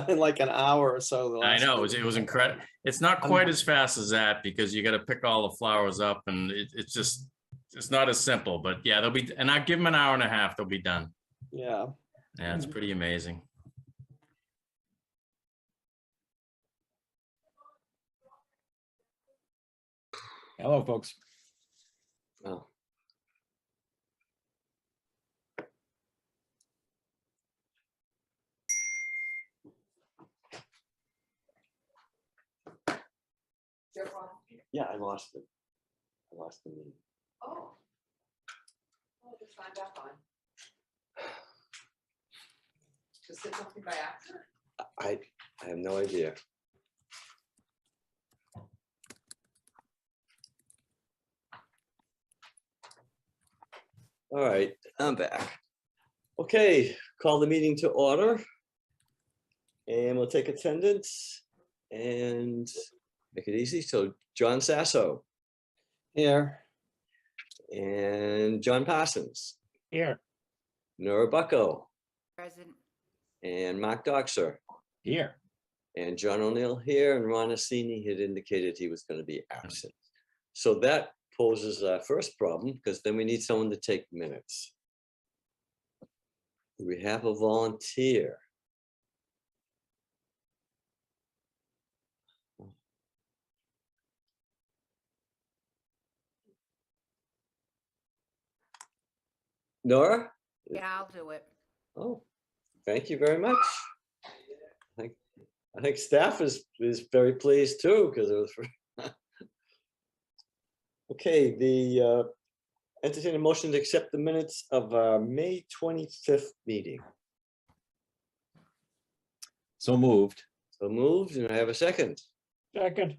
in like an hour or so. The I last know, it was incredible. It's not quite as fast as that because you got to pick all the flowers up, and it's not as simple. But yeah, they'll be, and I give them an hour and a half, they'll be done. Yeah. Yeah, it's pretty amazing. Hello, folks. Oh. Yeah, I lost it. I lost the meeting. Oh. Oh, just signed back on. Just did something by accident? I have no idea. All right, I'm back. Okay, call the meeting to order. And we'll take attendance and make it easy. So John Sasso Here. and John Parsons, Here. Nora Bucko, Present. and Mark Doxer, Here. and John O'Neill here, and Ron Assini had indicated he was going to be absent. So that poses our first problem, because then we need someone to take minutes. Do we have a volunteer? Nora? Yeah, I'll do it. Oh, thank you very much. I think staff is very pleased too, because it was. Okay, the entertain a motion to accept the minutes of our May 25th meeting. So moved. So moved, and I have a second. Second.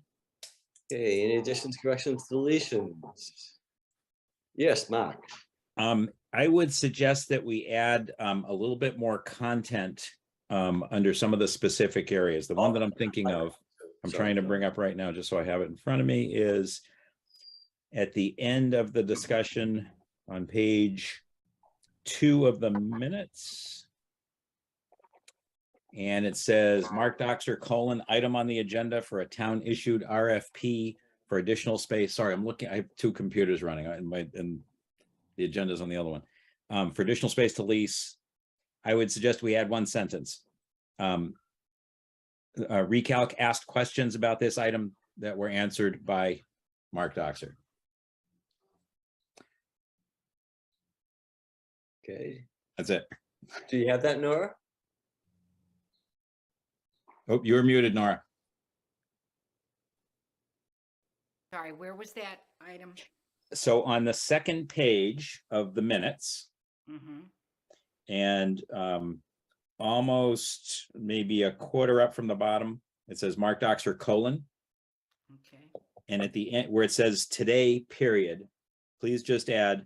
Okay, any additions, corrections, deletions? Yes, Mark. I would suggest that we add a little bit more content under some of the specific areas. The one that I'm thinking of, I'm trying to bring up right now, just so I have it in front of me, is at the end of the discussion on page 2 of the minutes. And it says Mark Doxer : item on the agenda for a town issued RFP for additional space. Sorry, I'm looking, I have 2 computers running and the agenda's on the other one. For additional space to lease, I would suggest we add one sentence. Recalc asked questions about this item that were answered by Mark Doxer. Okay, That's it. do you have that, Nora? Oh, you're muted, Nora. Sorry, where was that item? So on the second page of the minutes, Mm-hmm. and almost maybe a quarter up from the bottom, it says Mark Doxer : Okay. and at the end where it says today period, please just add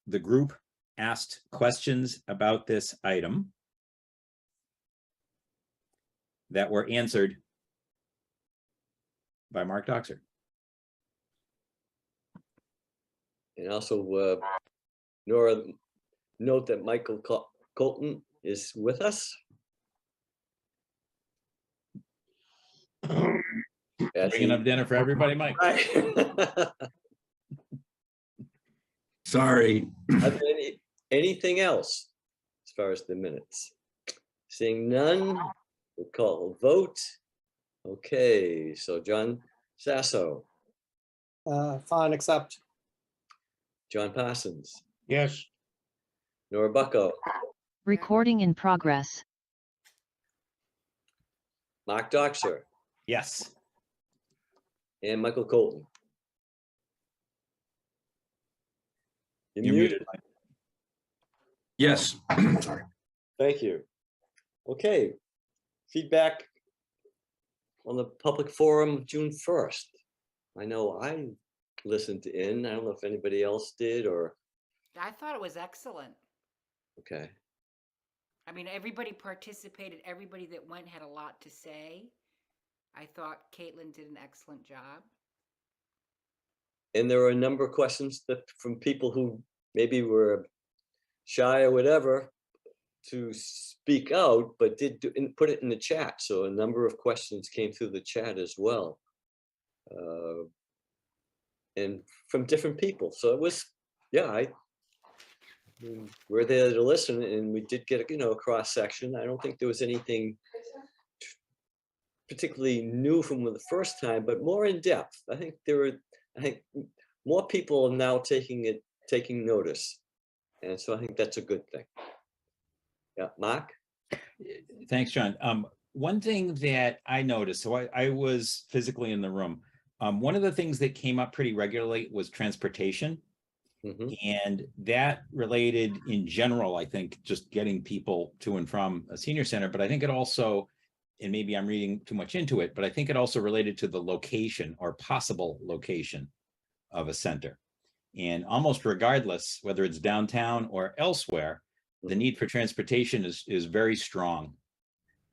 the group asked questions about this item that were answered by Mark Doxer. And also, Nora, note that Michael Colton is with us. Bringing up dinner for everybody, Mike. Sorry. Are there anything else as far as the minutes? Seeing none, we'll call a vote. Okay, so John Sasso, Fine, accept. John Parsons, Yes. Nora Bucko, Recording in progress. Mark Doxer, Yes. and Michael Colton. You're muted, Mike. Yes. Sorry. Thank you. Okay, feedback on the public forum June 1st. I know I listened in. I don't know if anybody else did or, I thought it was excellent. okay. I mean, everybody participated. Everybody that went had a lot to say. I thought Caitlin did an excellent job. And there were a number of questions that from people who maybe were shy or whatever, to speak out, but did put it in the chat. So a number of questions came through the chat as well. And from different people. So it was, yeah, we're there to listen, and we did get, a cross section. I don't think there was anything particularly new from the first time, but more in depth. I think more people are now taking notice. And so I think that's a good thing. Yeah, Mark? Thanks, John. One thing that I noticed, so I was physically in the room. One of the things that came up pretty regularly was transportation. Mhm. And that related in general, I think, just getting people to and from a senior center. But I think it also, and maybe I'm reading too much into it, but I think it also related to the location or possible location of a center. And almost regardless, whether it's downtown or elsewhere, the need for transportation is very strong.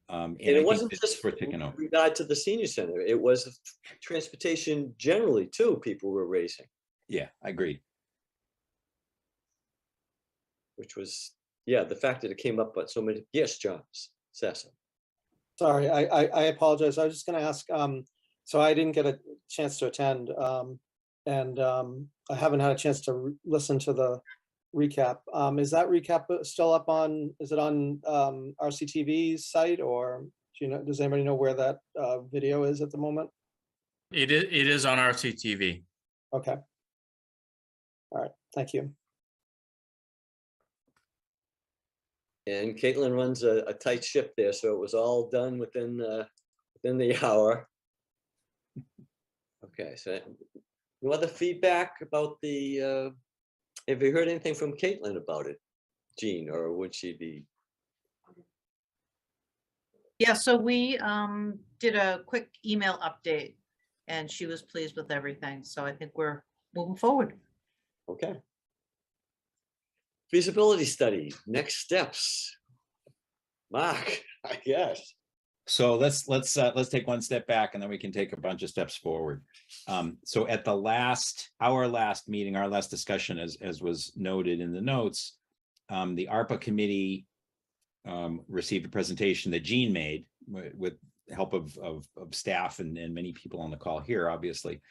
And I it think wasn't it's just worth taking note. regard to the senior center. It was transportation generally too, people were raising, Yeah, I agree. which was, yeah, the fact that it came up on so many. Yes, John, Sessa. Sorry, I apologize. I was just gonna ask, so I didn't get a chance to attend, and I haven't had a chance to listen to the recap. Is that recap still up on, is it on RCTV's site, or does anybody know where that video is at the moment? It is on RCTV. Okay. All right, thank you. And Caitlin runs a tight ship there, so it was all done within the hour. Okay, so no other feedback about the, have you heard anything from Caitlin about it, Jean, or would she be? Yeah, so we did a quick email update and she was pleased with everything. So I think we're moving forward. Okay. Feasibility study, next steps. Mark, I guess. So let's take one step back and then we can take a bunch of steps forward. So at our last meeting, our last discussion, as was noted in the notes, the ARPA committee received a presentation that Jean made with help of staff and many people on the call here, obviously,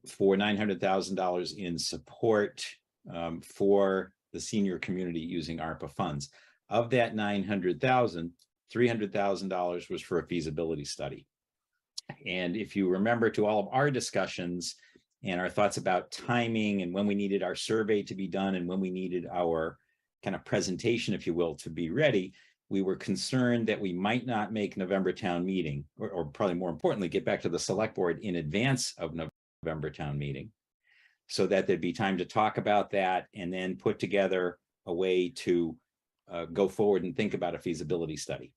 for $900,000 in support for the senior community using ARPA funds. Of that $900,000, $300,000 was for a feasibility study. And if you remember to all of our discussions and our thoughts about timing and when we needed our survey to be done and when we needed our kind of presentation, if you will, to be ready, we were concerned that we might not make November town meeting, or probably more importantly, get back to the select board in advance of November town meeting, so that there'd be time to talk about that and then put together a way to go forward and think about a feasibility study.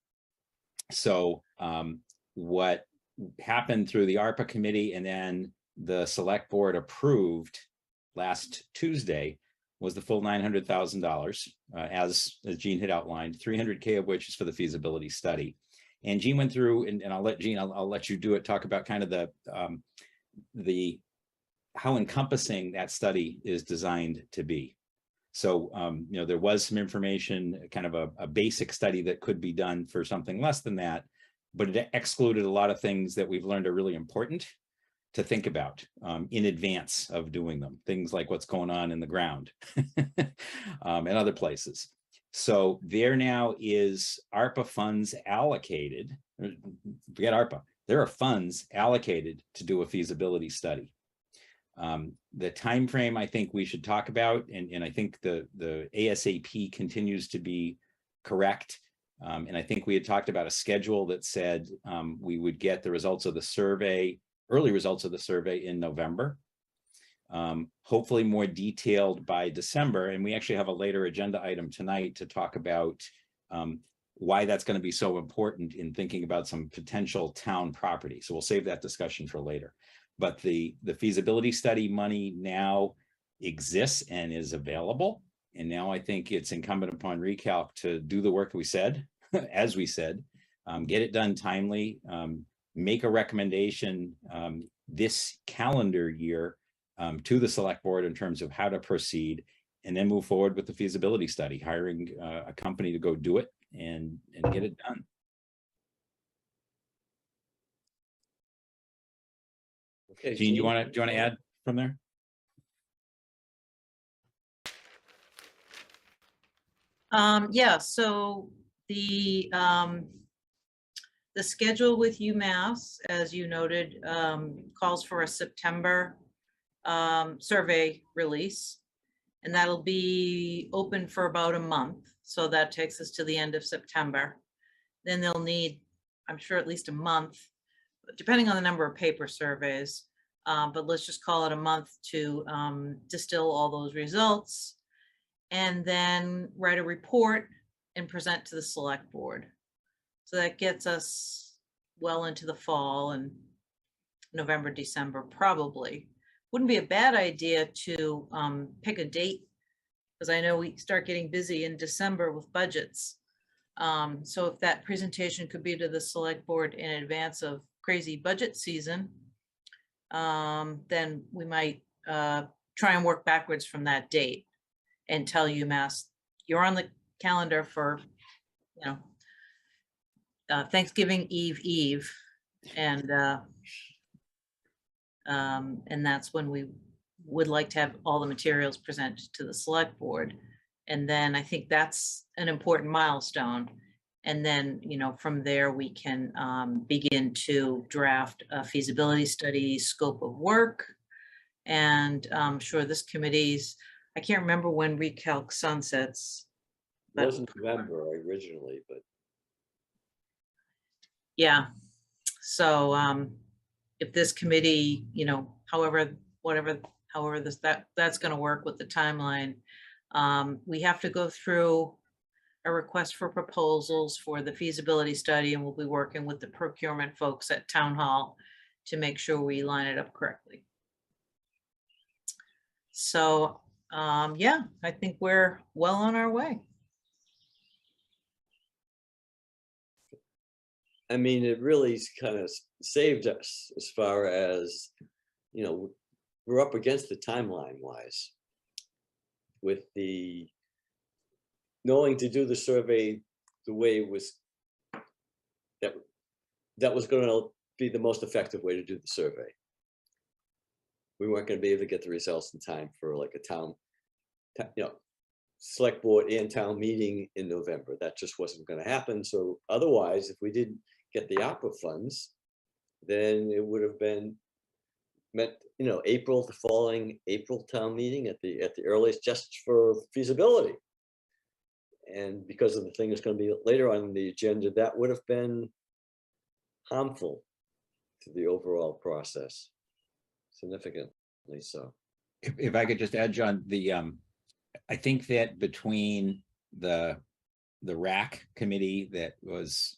So what happened through the ARPA committee and then the select board approved last Tuesday was the full $900,000, as Jean had outlined, $300K of which is for the feasibility study. And Jean went through, and I'll let Jean, I'll let you do it, talk about kind of the how encompassing that study is designed to be. So, there was some information, kind of a basic study that could be done for something less than that, but it excluded a lot of things that we've learned are really important to think about in advance of doing them. Things like what's going on in the ground and other places. So there now is ARPA funds allocated, forget ARPA, there are funds allocated to do a feasibility study. The time frame I think we should talk about, and I think the ASAP continues to be correct. And I think we had talked about a schedule that said we would get the results of the survey, early results of the survey in November, hopefully more detailed by December. And we actually have a later agenda item tonight to talk about why that's going to be so important in thinking about some potential town property. So we'll save that discussion for later. But the feasibility study money now exists and is available. And now I think it's incumbent upon Recalc to do the work we said, as we said, get it done timely, make a recommendation this calendar year to the select board in terms of how to proceed, and then move forward with the feasibility study, hiring a company to go do it and get it done. Okay, Gene, do you want to add from there? Yeah, so the schedule with UMass, as you noted, calls for a September survey release, and that'll be open for about a month. So that takes us to the end of September. Then they'll need, I'm sure, at least a month, depending on the number of paper surveys. But let's just call it a month to distill all those results, and then write a report and present to the select board. So that gets us well into the fall and November, December, probably. Wouldn't be a bad idea to pick a date, because I know we start getting busy in December with budgets. So if that presentation could be to the select board in advance of crazy budget season, then we might try and work backwards from that date and tell UMass, you're on the calendar for, Thanksgiving Eve, and that's when we would like to have all the materials presented to the select board. And then I think that's an important milestone. And then, from there we can begin to draft a feasibility study, scope of work. And I'm sure this committee's, I can't remember when recalc sunsets. It wasn't November originally, but yeah. So if this committee, however that's going to work with the timeline, we have to go through a request for proposals for the feasibility study, and we'll be working with the procurement folks at Town Hall to make sure we line it up correctly. So yeah, I think we're well on our way. I mean, it really kind of saved us as far as, we're up against the timeline wise with the knowing to do the survey the way it was, that was going to be the most effective way to do the survey. We weren't going to be able to get the results in time for like a town, select board and town meeting in November. That just wasn't going to happen. So otherwise, if we didn't get the ARPA funds, then it would have been meant, April, the following April town meeting at the earliest, just for feasibility. And because of the thing that's going to be later on the agenda, that would have been harmful to the overall process, significantly so. If I could just add, John, I think that between the RAC committee that was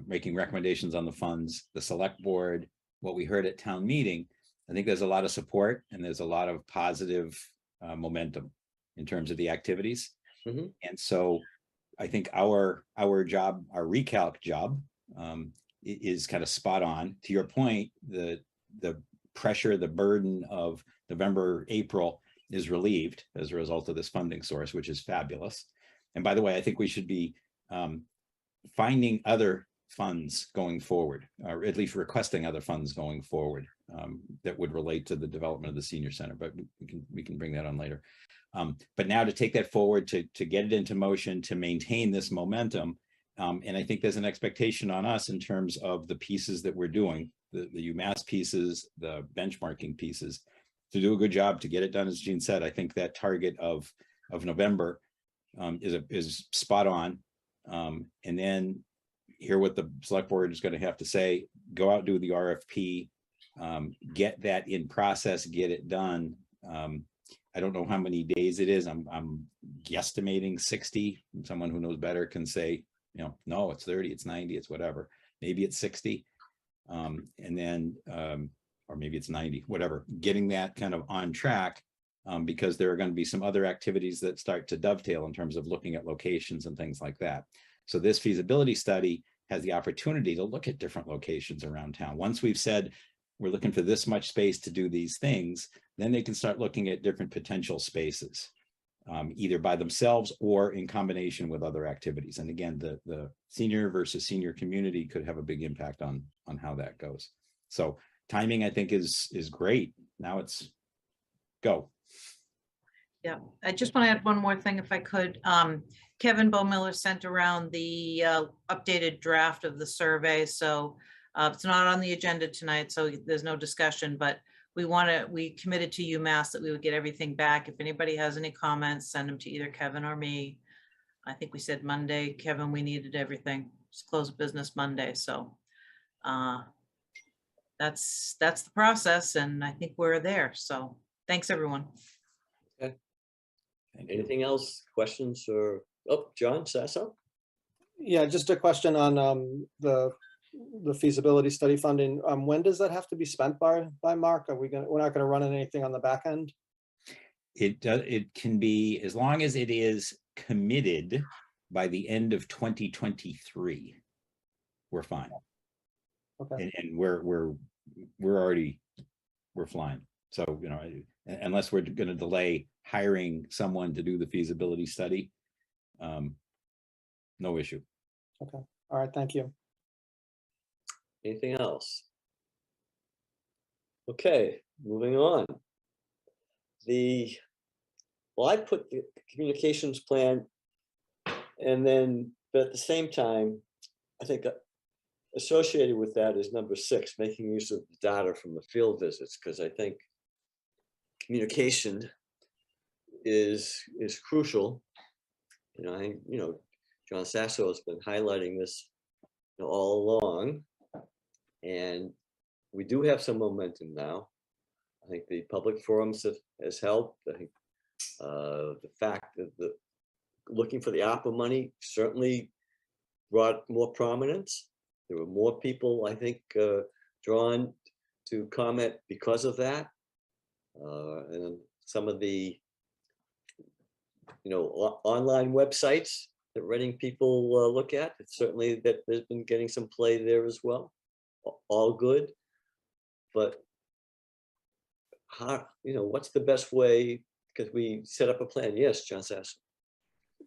making recommendations on the funds, the select board, what we heard at town meeting, I think there's a lot of support and there's a lot of positive momentum in terms of the activities. Mm-hmm. And so I think our job, our recalc job, is kind of spot on. To your point, the pressure, the burden of November, April is relieved as a result of this funding source, which is fabulous. And by the way, I think we should be finding other funds going forward, or at least requesting other funds going forward that would relate to the development of the senior center, but we can bring that on later. But now to take that forward, to get it into motion, to maintain this momentum, and I think there's an expectation on us in terms of the pieces that we're doing, the UMass pieces, the benchmarking pieces, to do a good job to get it done. As Gene said, I think that target of November is spot on, and then hear what the select board is going to have to say, go out, do the RFP, get that in process, get it done. I don't know how many days it is. I'm guesstimating 60. Someone who knows better can say, no, it's 30, it's 90, it's whatever. Maybe it's 60. And then, or maybe it's 90, whatever, getting that kind of on track, because there are going to be some other activities that start to dovetail in terms of looking at locations and things like that. So this feasibility study has the opportunity to look at different locations around town. Once we've said we're looking for this much space to do these things, then they can start looking at different potential spaces. either by themselves or in combination with other activities. And again, the senior versus senior community could have a big impact on how that goes. So timing, I think, is great. Now it's go. Yeah, I just want to add one more thing if I could. Kevin Bowmiller sent around the updated draft of the survey. So it's not on the agenda tonight, so there's no discussion, but we committed to UMass that we would get everything back. If anybody has any comments, send them to either Kevin or me. I think we said Monday, Kevin, we needed everything. Just close business Monday. So that's the process, and I think we're there. So thanks, everyone. Okay. Anything else? Questions or, oh, John Sasso? Yeah, just a question on the feasibility study funding. When does that have to be spent by Mark? We're not gonna run anything on the back end? It can be, as long as it is committed by the end of 2023, we're fine. Okay. And we're flying. So, you know, unless we're going to delay hiring someone to do the feasibility study, no issue. Okay. All right. Thank you. Anything else? Okay, moving on. Well, I put the communications plan, and then, but at the same time, I think associated with that is number 6, making use of the data from the field visits, because I think communication is crucial. You know, John Sasso has been highlighting this, all along, and we do have some momentum now. I think the public forums has helped. I think the fact that looking for the ARPA money certainly brought more prominence. There were more people, I think, drawn to comment because of that. And some of the, online websites that Reading people look at, it's certainly that there's been getting some play there as well. All good, but how, what's the best way? Because we set up a plan. Yes, John Sasso.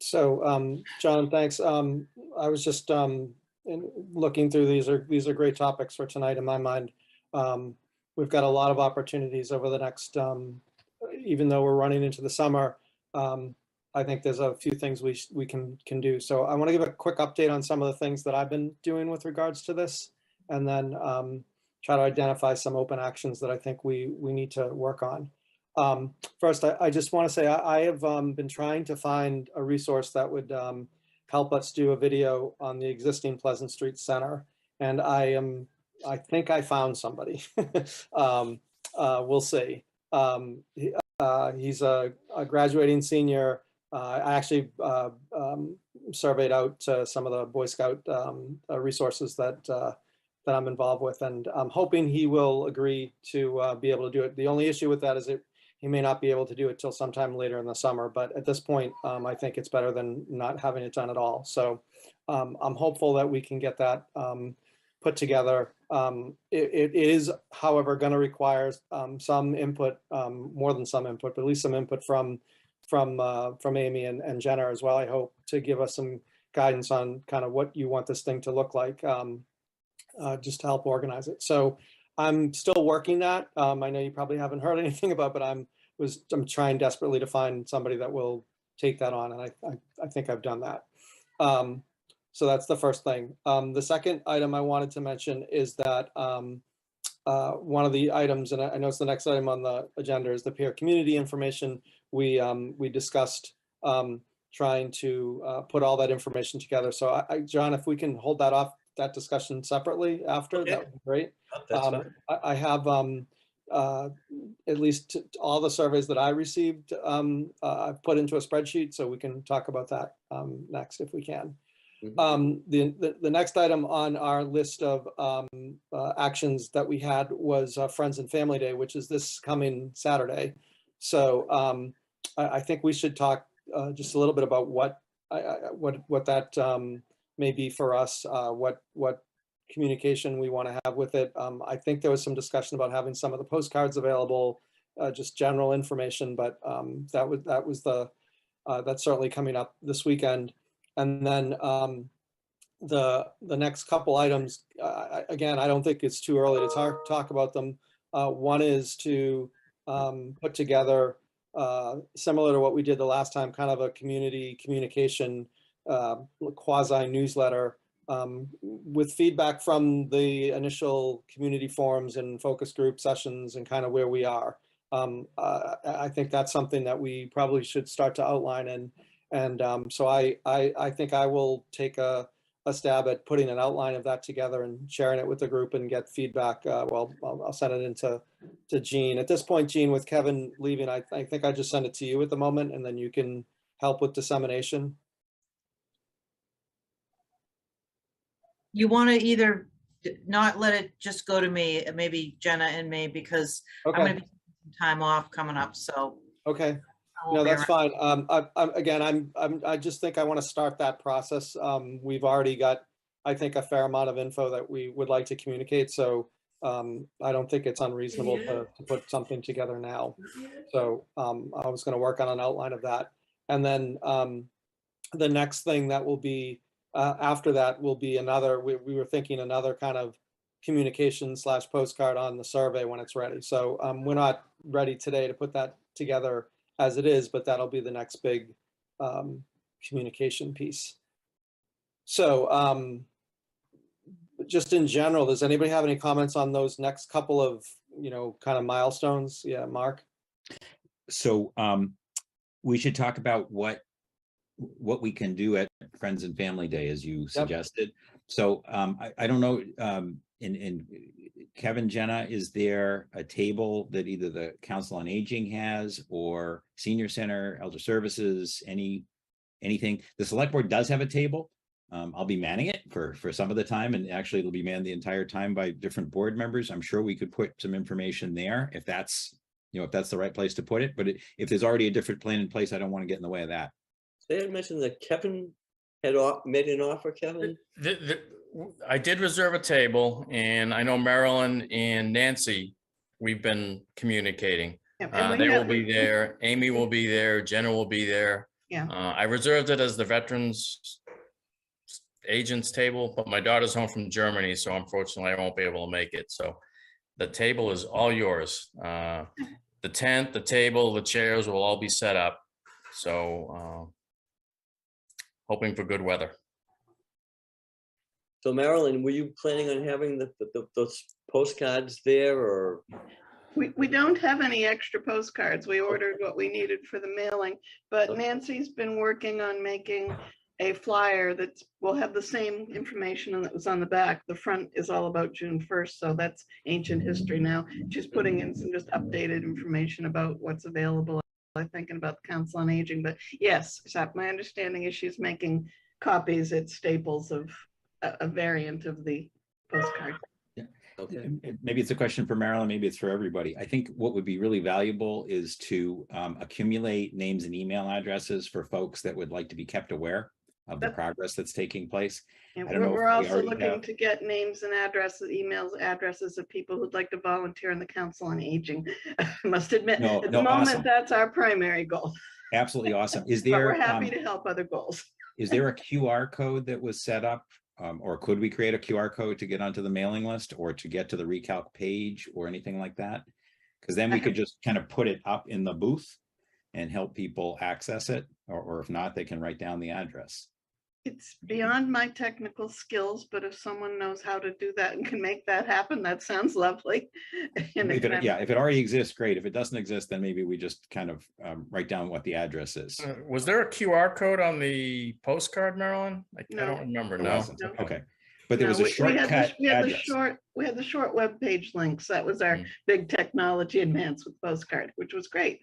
So, John, thanks. I was just looking through these are great topics for tonight in my mind. We've got a lot of opportunities over the next, even though we're running into the summer. I think there's a few things we can do. So I want to give a quick update on some of the things that I've been doing with regards to this, and then try to identify some open actions that I think we need to work on. First, I just want to say I have been trying to find a resource that would help us do a video on the existing Pleasant Street Center, and I think I found somebody. We'll see. He's a graduating senior. I actually surveyed out some of the Boy Scout resources that I'm involved with, and I'm hoping he will agree to be able to do it. The only issue with that is he may not be able to do it till sometime later in the summer, but at this point, I think it's better than not having it done at all. So I'm hopeful that we can get that put together. It is, however, going to require some input, more than some input, but at least some input from Amy and Jenna as well, I hope, to give us some guidance on kind of what you want this thing to look like, just to help organize it. So I'm still working that. I know you probably haven't heard anything about, but I'm trying desperately to find somebody that will take that on, and I think I've done that. So that's the first thing. The second item I wanted to mention is that one of the items, and I know it's the next item on the agenda, is the peer community information. We discussed trying to put all that information together. So John, if we can hold that discussion separately after, Okay. that would be great. That's fine. I have at least all the surveys that I received, I've put into a spreadsheet, so we can talk about that next if we can. The next item on our list of actions that we had was Friends and Family Day, which is this coming Saturday. So I think we should talk just a little bit about what that may be for us, what communication we want to have with it. I think there was some discussion about having some of the postcards available, just general information, but that was that's certainly coming up this weekend. And then the next couple items, again, I don't think it's too early to talk about them. One is to put together, similar to what we did the last time, kind of a community communication quasi newsletter with feedback from the initial community forums and focus group sessions and kind of where we are. I think that's something that we probably should start to outline, and so I think I will take a stab at putting an outline of that together and sharing it with the group and get feedback. Well, I'll send it into Jean. At this point, Jean, with Kevin leaving, I think I just send it to you at the moment, and then you can help with dissemination. You want to either not let it just go to me, maybe Jenna and me, because I'm Okay. going to be taking some time off coming up. So Okay. I won't No, be that's around. fine. I just think I want to start that process. We've already got, I think, a fair amount of info that we would like to communicate. So I don't think it's unreasonable to put something together now. So I was going to work on an outline of that. And then the next thing that will be after that will be another, we were thinking another kind of communication / postcard on the survey when it's ready. So we're not ready today to put that together as it is, but that'll be the next big communication piece. So just in general, does anybody have any comments on those next couple of, kind of milestones? Yeah, Mark? So we should talk about what we can do at Friends and Family Day, as you suggested. So I don't know, in Kevin, Jenna, is there a table that either the Council on Aging has or Senior Center, Elder Services, anything? The Select Board does have a table. I'll be manning it for some of the time, and actually it'll be manned the entire time by different board members. I'm sure we could put some information there if that's the right place to put it. But if there's already a different plan in place, I don't want to get in the way of that. They had mentioned that Kevin had made an offer, Kevin. I did reserve a table, and I know Marilyn and Nancy, we've been communicating. They will be there. Amy will be there. Jenna will be there. Yeah. I reserved it as the Veterans Agents table, but my daughter's home from Germany, so unfortunately I won't be able to make it. So the table is all yours. The tent, the table, the chairs will all be set up. So hoping for good weather. So Marilyn, were you planning on having those postcards there, or? We don't have any extra postcards. We ordered what we needed for the mailing, but Nancy's been working on making a flyer that will have the same information that was on the back. The front is all about June 1st, so that's ancient history now. She's putting in some just updated information about what's available, I think, and about the Council on Aging. But yes, my understanding is she's making copies at Staples of a variant of the postcard. Okay. Maybe it's a question for Marilyn, maybe it's for everybody. I think what would be really valuable is to accumulate names and email addresses for folks that would like to be kept aware of the progress that's taking place. And I don't know we're if we also already looking have- to get names and addresses, emails, addresses of people who'd like to volunteer in the Council on Aging. I must admit, at the moment, awesome. that's our primary goal. Absolutely awesome. Is But there we're happy to help other goals. is there a QR code that was set up, or could we create a QR code to get onto the mailing list or to get to the recalc page or anything like that? Because then we could just kind of put it up in the booth and help people access it, or if not, they can write down the address. It's beyond my technical skills, but if someone knows how to do that and can make that happen, that sounds lovely. And If it already exists, great. If it doesn't exist, then maybe we just kind of write down what the address is. Was there a QR code on the postcard, Marilyn? I don't remember. There No. wasn't. Okay. But there was a shortcut we had address. we had the short web page links. That was our big technology advance with postcard, which was great.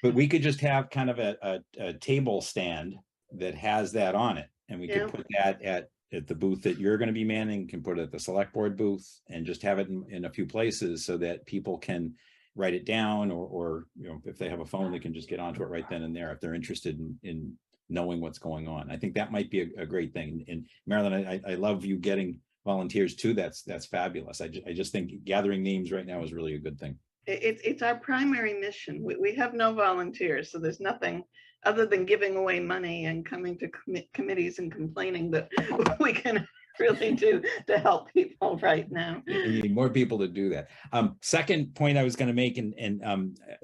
But we could just have kind of a table stand that has that on it. And we could put that at the booth that you're going to be manning, can put it at the Select Board booth, and just have it in a few places so that people can write it down, or if they have a phone, they can just get onto it right then and there if they're interested in knowing what's going on. I think that might be a great thing. And Marilyn, I love you getting volunteers too. That's fabulous. I just think gathering names right now is really a good thing. It's our primary mission. We have no volunteers, so there's nothing other than giving away money and coming to committees and complaining, that we can really do to help people right now. You need more people to do that. Second point I was going to make, and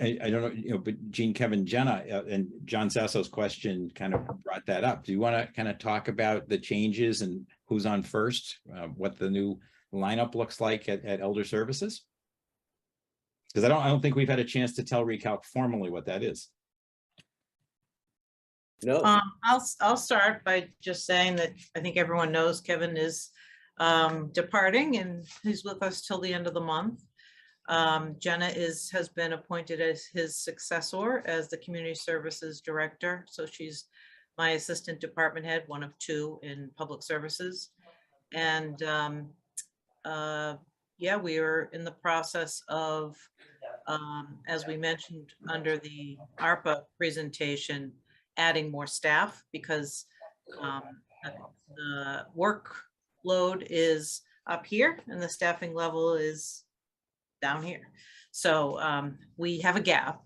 I don't know, but Jean, Kevin, Jenna, and John Sasso's question kind of brought that up. Do you want to kind of talk about the changes and who's on first, what the new lineup looks like at Elder Services? Because I don't think we've had a chance to tell Recalc formally what that is. No, I'll start by just saying that I think everyone knows Kevin is departing, and he's with us till the end of the month. Jenna has been appointed as his successor as the Community Services Director. So she's my assistant department head, one of two in public services. And yeah, we are in the process of, as we mentioned under the ARPA presentation, adding more staff, because the workload is up here and the staffing level is down here. So we have a gap,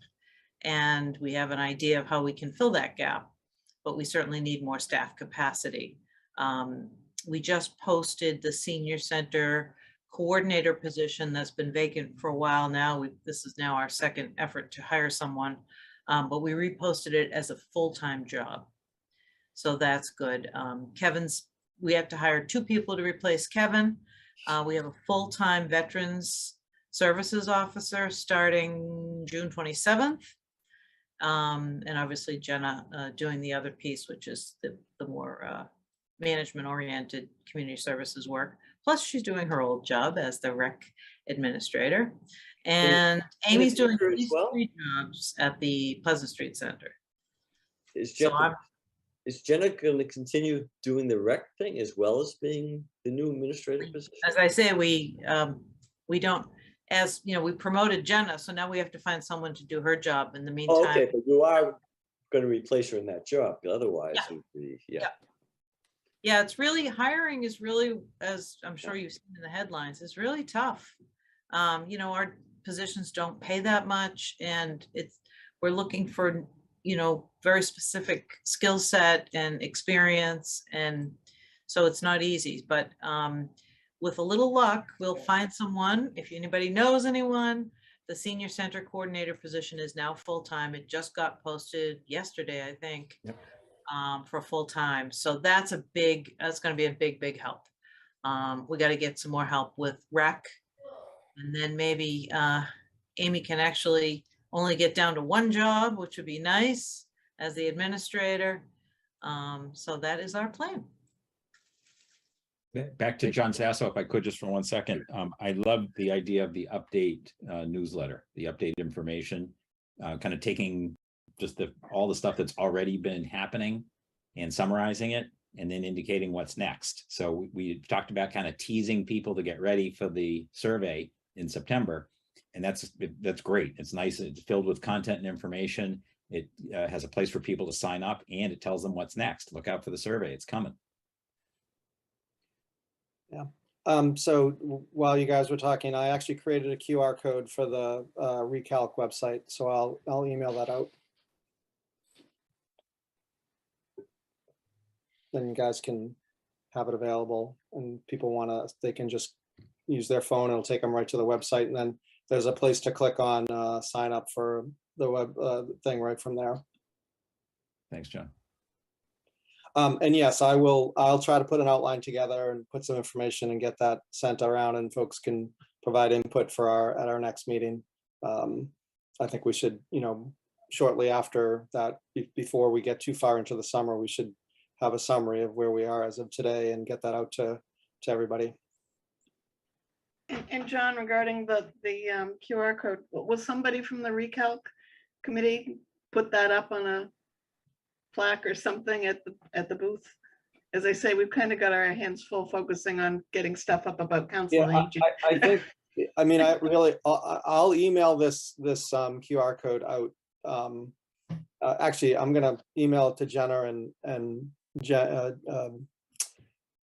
and we have an idea of how we can fill that gap, but we certainly need more staff capacity. We just posted the senior center coordinator position that's been vacant for a while now. This is now our second effort to hire someone, but we reposted it as a full-time job. So that's good. We have to hire 2 people to replace Kevin. We have a full-time Veterans Services Officer starting June 27th. And obviously Jenna doing the other piece, which is the more management-oriented community services work. Plus she's doing her old job as the rec administrator. And Amy's doing these 3 jobs at the Pleasant Street Center. Is Jenna going to continue doing the rec thing as well as being the new administrative position? As I say, we don't, as you know, we promoted Jenna, so now we have to find someone to do her job in the meantime. Oh, okay, but you are going to replace her in that job, otherwise it would be, Yeah, it's really, hiring is really, as I'm sure you've seen in the headlines, is really tough. You know, our positions don't pay that much, and we're looking for, you know, very specific skill set and experience, and so it's not easy, but with a little luck, we'll find someone. If anybody knows anyone, the senior center coordinator position is now full-time. It just got posted yesterday, I think. Yep. For full-time. So that's going to be a big help. We got to get some more help with rec, and then maybe Amy can actually only get down to 1 job, which would be nice as the administrator. So that is our plan. Back to John Sasso, if I could, just for 1 second. I love the idea of the update newsletter, the update information, kind of taking just all the stuff that's already been happening and summarizing it, and then indicating what's next. So we talked about kind of teasing people to get ready for the survey in September, and that's great. It's nice. It's filled with content and information. It has a place for people to sign up, and it tells them what's next. Look out for the survey. It's coming. Yeah. So while you guys were talking, I actually created a QR code for the Recalc website. So I'll email that out. Then you guys can have it available, and people they can just use their phone. It'll take them right to the website, and then there's a place to click on sign up for the web thing right from there. Thanks, John. And yes, I'll try to put an outline together and put some information and get that sent around, and folks can provide input for at our next meeting. I think we should, you know, shortly after that, before we get too far into the summer, we should have a summary of where we are as of today and get that out to everybody. And John, regarding the QR code, was somebody from the Recalc committee put that up on a plaque or something at the booth? As I say, we've kind of got our hands full focusing on getting stuff up about council on aging. I think, I mean, I'll email this QR code out. Actually, I'm gonna email it to Jenna and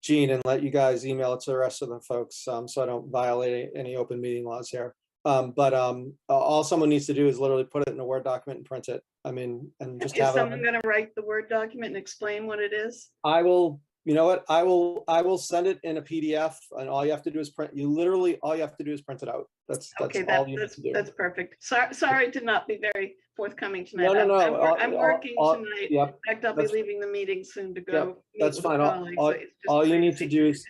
Jean, and let you guys email it to the rest of the folks, so I don't violate any open meeting laws here. But all someone needs to do is literally put it in a Word document and print it, I mean, and just Is have someone it. gonna write the Word document and explain what it is? I will, you know what, I will send it in a PDF, and all you have to do is print, all you have to do is print it out. That's Okay, all you need to do. that's perfect. Sorry to not be very forthcoming tonight. No, no, no. I'm working tonight. Yep, In fact, I'll be that's- leaving the meeting soon to Yep, go. meet that's with fine. colleagues. It's just All you need to crazy. do is,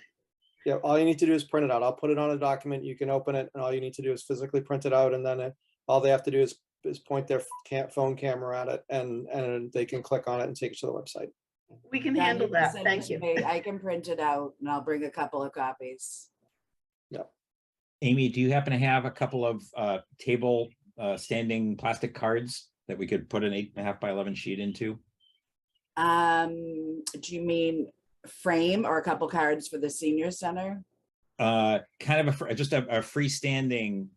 yeah, all you need to do is print it out. I'll put it on a document. You can open it, and all you need to do is physically print it out, and then all they have to do is point their phone camera at it, and they can click on it and take it to the website. We can Then handle you can that. send it Thank to you. me. I can print it out and I'll bring a couple of copies. Amy, do you happen to have a couple of table standing plastic cards that we could put an 8.5 by 11 sheet into? Do you mean frame or a couple cards for the senior center? Kind of just a freestanding,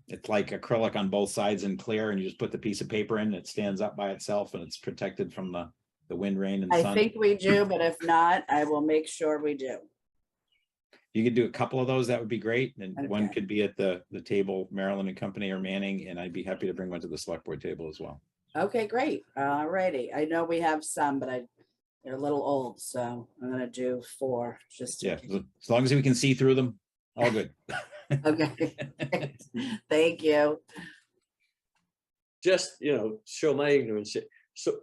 it's like acrylic on both sides and clear, and you just put the piece of paper in, it stands up by itself and it's protected from the wind, rain, and I sun. think we do, but if not, I will make sure we do. You could do a couple of those, that would be great. And one Okay. could be at the table, Maryland and Company or Manning, and I'd be happy to bring one to the select board table as well. Okay, great. All righty. I know we have some, but they're a little old, so I'm gonna do 4 just in Yeah, case. as long as we can see through them, all good. Okay. Thank you. Just, show my ignorance. So,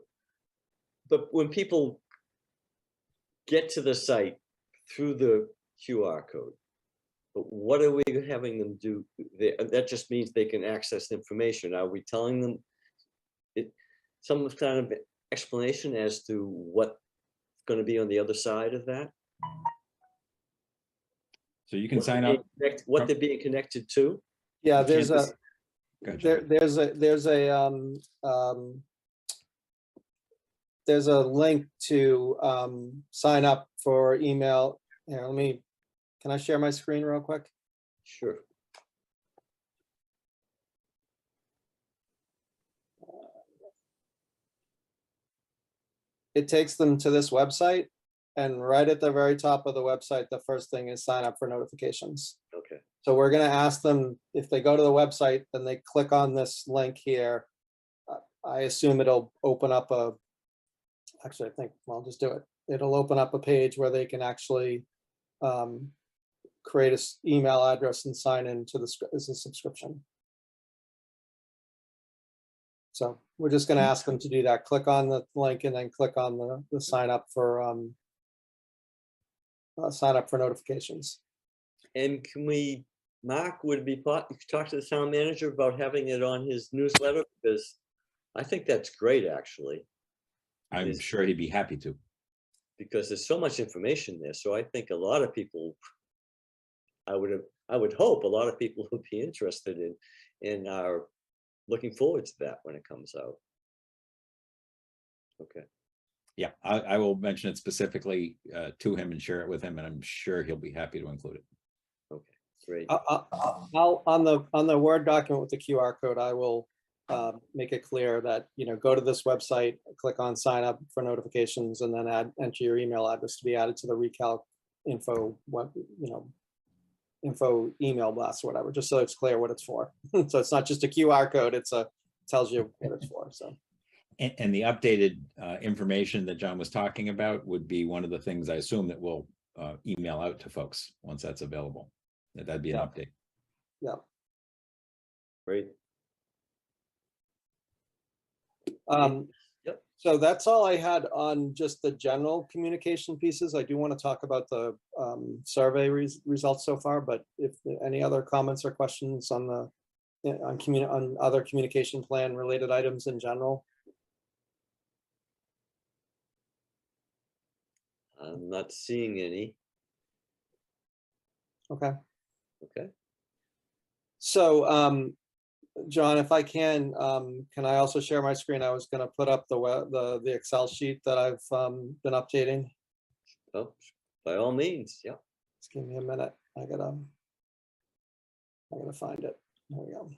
but when people get to the site through the QR code, but what are we having them do there? That just means they can access information. Are we telling them some kind of explanation as to what's going to be on the other side of that? So you can What sign they're up. what they're being connected to? Yeah, You there's can't a, Gotcha. there's a link to sign up for email. Here, can I share my screen real quick? Sure. It takes them to this website, and right at the very top of the website, the first thing is sign up for notifications. Okay. So we're going to ask them, if they go to the website, then they click on this link here. I assume it'll open up actually, I think, well, I'll just do it. It'll open up a page where they can actually create an email address and sign into as a subscription. So we're just going to ask them to do that. Click on the link and then click on the sign up for notifications. And can we, Mark, would it be talk to the town manager about having it on his newsletter? Because I think that's great, actually, I'm sure he'd be happy to. because there's so much information there. So I think a lot of people, I would hope a lot of people would be interested in and are looking forward to that when it comes out. Okay. Yeah, I will mention it specifically to him and share it with him, and I'm sure he'll be happy to include it. Okay, great. I'll on the Word document with the QR code, I will make it clear that, go to this website, click on sign up for notifications, and then enter your email address to be added to the recalc info info email blast or whatever, just so it's clear what it's for. So it's not just a QR code, tells you what it's for. So. And the updated information that John was talking about would be one of the things I assume that we'll email out to folks once that's available. That'd be an update. Yeah. Great. Yep. So that's all I had on just the general communication pieces. I do want to talk about the survey results so far, but if any other comments or questions on on other communication plan related items in general. I'm not seeing any. Okay. Okay. So, John, if I can I also share my screen? I was going to put up the Excel sheet that I've been updating. Oh, by all means, yeah. Just give me a minute. I gotta find it. There we go.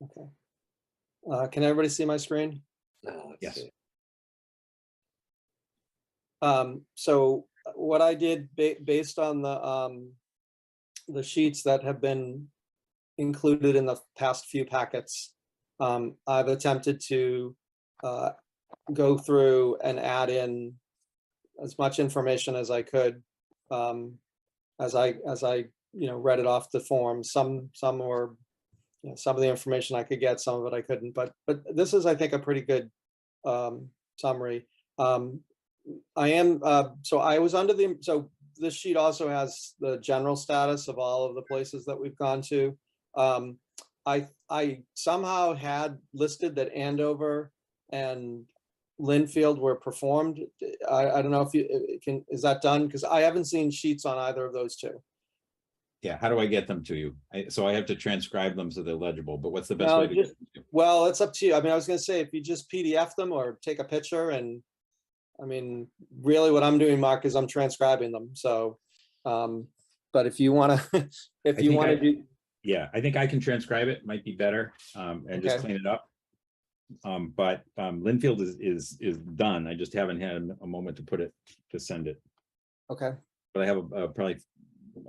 Okay. Can everybody see my screen? Let's Yes. see. So what I did based on the sheets that have been included in the past few packets, I've attempted to go through and add in as much information as I could, as I read it off the form. Some were, some of the information I could get, some of it I couldn't, but this is, I think, a pretty good summary. I am, so I was under the, so this sheet also has the general status of all of the places that we've gone to. I somehow had listed that Andover and Linfield were performed. I don't know if you can, is that done? Because I haven't seen sheets on either of those two. Yeah, how do I get them to you? So I have to transcribe them so they're legible, but what's the best No, way to get just, them to you? well, it's up to you. I mean, I was gonna say, if you just PDF them or take a picture, and I mean, really what I'm doing, Mark, is I'm transcribing them. So, but if you wanna, if I you think wanna I- do, Yeah, I think I can transcribe it, might be better, and just Okay. clean it up. But Linfield is done. I just haven't had a moment to send it. okay, But I have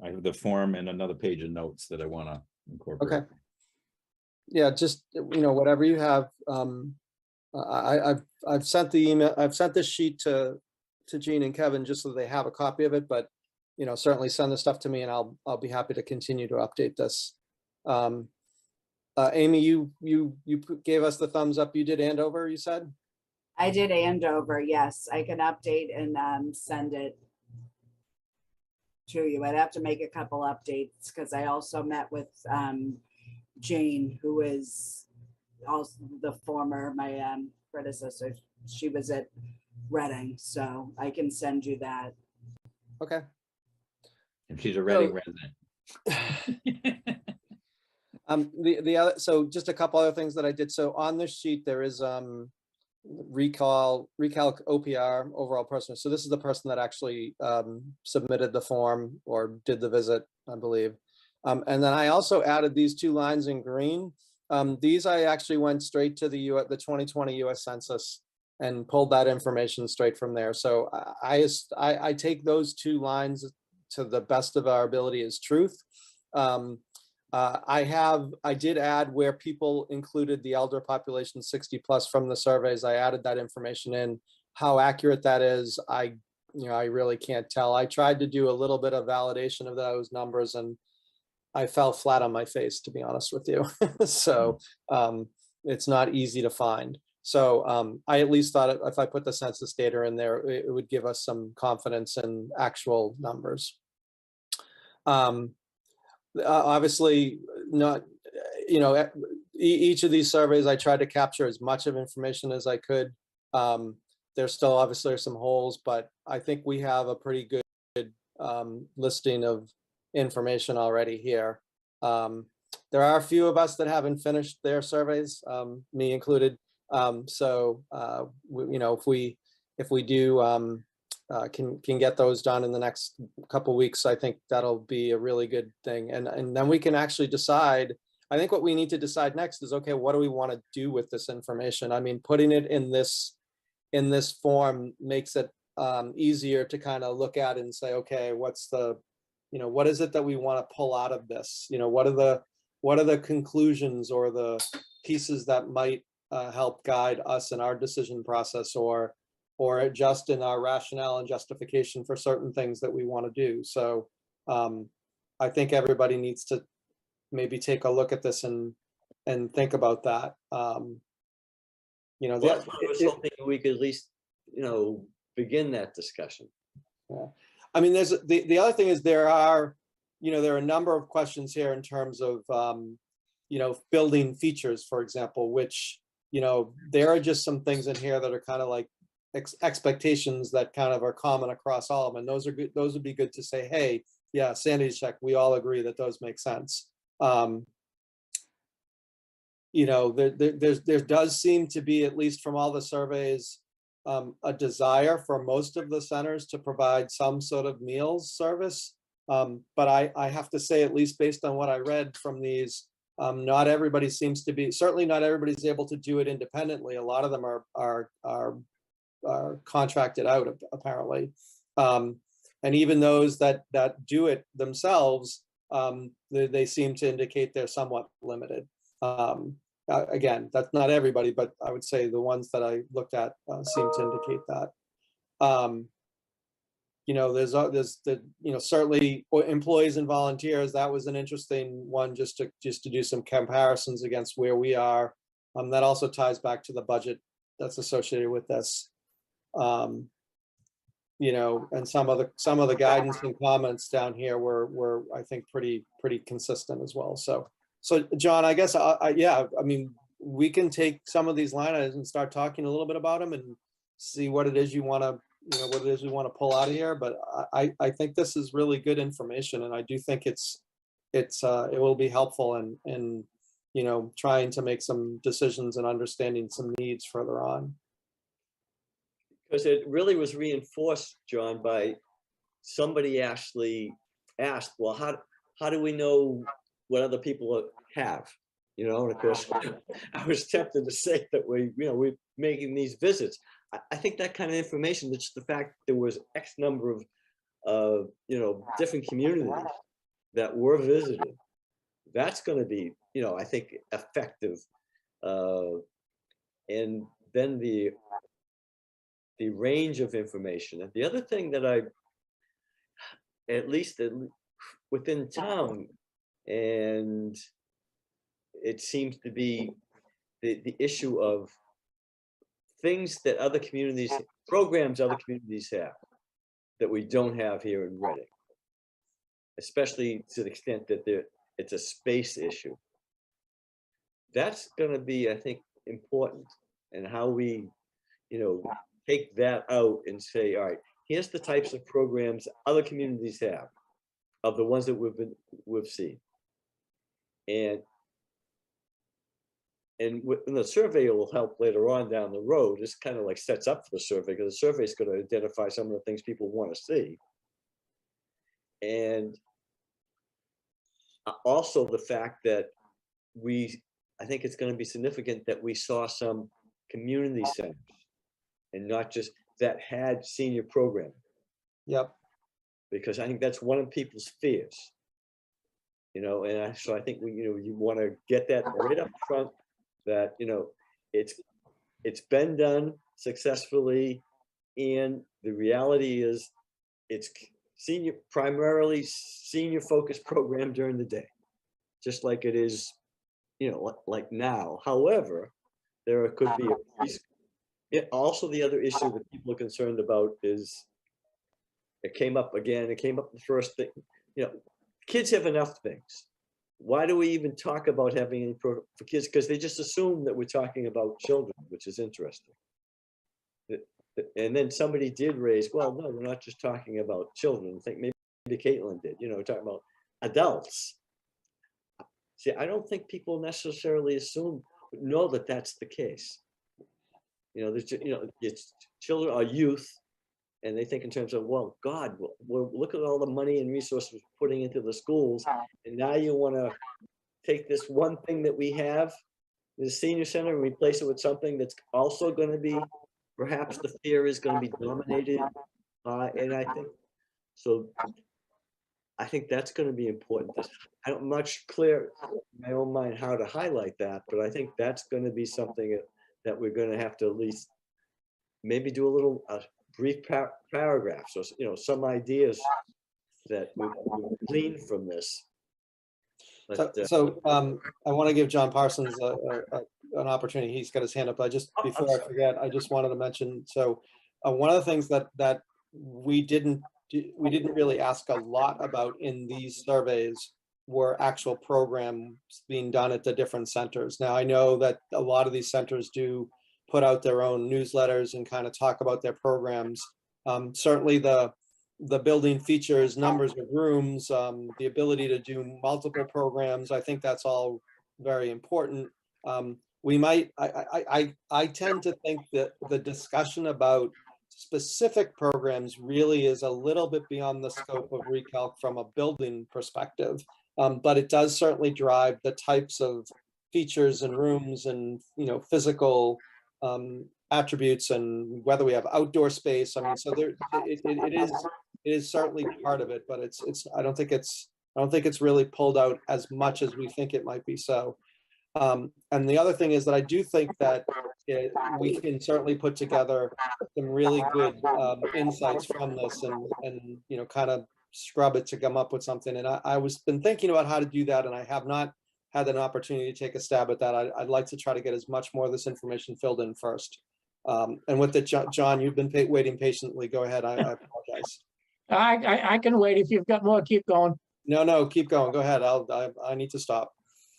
I have the form and another page of notes that I want to incorporate. okay. Yeah, just, whatever you have. I've sent the email, I've sent this sheet to Jean and Kevin just so they have a copy of it, but certainly send the stuff to me and I'll be happy to continue to update this. Amy, you gave us the thumbs up. You did Andover, you said? I did Andover, yes. I can update and send it to you. I'd have to make a couple updates because I also met with Jane, who is also the former, my predecessor. She was at Reading, so I can send you that. Okay. And she's a Reading resident. The other, so just a couple other things that I did. So on this sheet, there is recalc OPR, overall person. So this is the person that actually submitted the form or did the visit, I believe. And then I also added these two lines in green. These I actually went straight to the 2020 US Census and pulled that information straight from there. So I take those two lines to the best of our ability as truth. I did add where people included the elder population 60 plus from the surveys. I added that information in. How accurate that is, I really can't tell. I tried to do a little bit of validation of those numbers and I fell flat on my face, to be honest with you. So it's not easy to find. So I at least thought if I put the census data in there, it would give us some confidence in actual numbers. Obviously not, each of these surveys, I tried to capture as much of information as I could. There's still obviously some holes, but I think we have a pretty good listing of information already here. There are a few of us that haven't finished their surveys, me included. So if we do can get those done in the next couple weeks, I think that'll be a really good thing. And then we can actually decide. I think what we need to decide next is, okay, what do we want to do with this information? I mean, putting it in this form makes it easier to kind of look at and say, okay, what's the, what is it that we want to pull out of this? What are the conclusions or the pieces that might help guide us in our decision process, or just in our rationale and justification for certain things that we want to do. So I think everybody needs to maybe take a look at this and think about that. Well, that's why I was hoping we could at least, begin that discussion. Yeah. I mean, there's the other thing is there are a number of questions here in terms of, building features, for example, which, there are just some things in here that are kind of like expectations that kind of are common across all of them. And those are good. Those would be good to say, hey, yeah, sanity check. We all agree that those make sense. There does seem to be, at least from all the surveys, a desire for most of the centers to provide some sort of meals service. But I have to say, at least based on what I read from these, not everybody seems to be, certainly not everybody's able to do it independently. A lot of them are contracted out apparently. And even those that do it themselves, they seem to indicate they're somewhat limited. Again, that's not everybody, but I would say the ones that I looked at seem to indicate that. You know, there's the, you know, certainly employees and volunteers. That was an interesting one, just to do some comparisons against where we are. That also ties back to the budget that's associated with this. You know, and some of the guidance and comments down here were I think pretty consistent as well. So John, I guess yeah, I mean, we can take some of these line items and start talking a little bit about them and see what it is you want to, you know, what it is we want to pull out of here. But I think this is really good information, and I do think it will be helpful in you know, trying to make some decisions and understanding some needs further on. Because it really was reinforced, John, by somebody actually asked, well, how do we know what other people have? You know, and of course, I was tempted to say that we're making these visits. I think that kind of information, just the fact there was X number of you know, different communities that were visited, that's going to be, you know, I think effective. And then the range of information. And the other thing that at least within town, and it seems to be the issue of things that other communities, programs other communities have that we don't have here in Reading, especially to the extent that it's a space issue. That's going to be, I think, important, and how we, you know, take that out and say, all right, here's the types of programs other communities have, of the ones that we've seen. And the survey will help later on down the road. This kind of like sets up for the survey, because the survey is going to identify some of the things people want to see. And also the fact that I think it's going to be significant that we saw some community centers, and not just that had senior programming. Yep. Because I think that's one of people's fears. You know, and so I think you want to get that right up front, that, you know, it's been done successfully, and the reality is it's primarily senior focused program during the day, just like it is, you know, like now. However, there could be also the other issue that people are concerned about is, it came up the first thing, you know, kids have enough things. Why do we even talk about having any program for kids? Because they just assume that we're talking about children, which is interesting. And then somebody did raise, well, no, we're not just talking about children. I think maybe Caitlin did, you know, talking about adults. See, I don't think people necessarily know that that's the case. You know, it's children or youth, and they think in terms of, well, God, look at all the money and resources we're putting into the schools, and now you want to take this one thing that we have, the senior center, and replace it with something that's also going to be, perhaps the fear is going to be dominated. And I think, so I think that's going to be important. I'm not clear in my own mind how to highlight that, but I think that's going to be something that we're going to have to at least maybe do a little brief paragraph. So, you know, some ideas that we glean from this. But, so I want to give John Parsons an opportunity. He's got his hand up. Before I forget, I just wanted to mention, so one of the things that we didn't really ask a lot about in these surveys were actual programs being done at the different centers. Now, I know that a lot of these centers do put out their own newsletters and kind of talk about their programs. Certainly the building features numbers of rooms, the ability to do multiple programs. I think that's all very important. I tend to think that the discussion about specific programs really is a little bit beyond the scope of recalc from a building perspective. But it does certainly drive the types of features and rooms and, you know, physical attributes and whether we have outdoor space. I mean, so there, it is certainly part of it, but I don't think it's really pulled out as much as we think it might be. So, and the other thing is that I do think that we can certainly put together some really good insights from this and you know, kind of scrub it to come up with something. And I was been thinking about how to do that, and I have not had an opportunity to take a stab at that. I'd like to try to get as much more of this information filled in first. And with the John, you've been waiting patiently. Go ahead. I apologize. I can wait. If you've got more, keep going. No, keep going. Go ahead. I need to stop.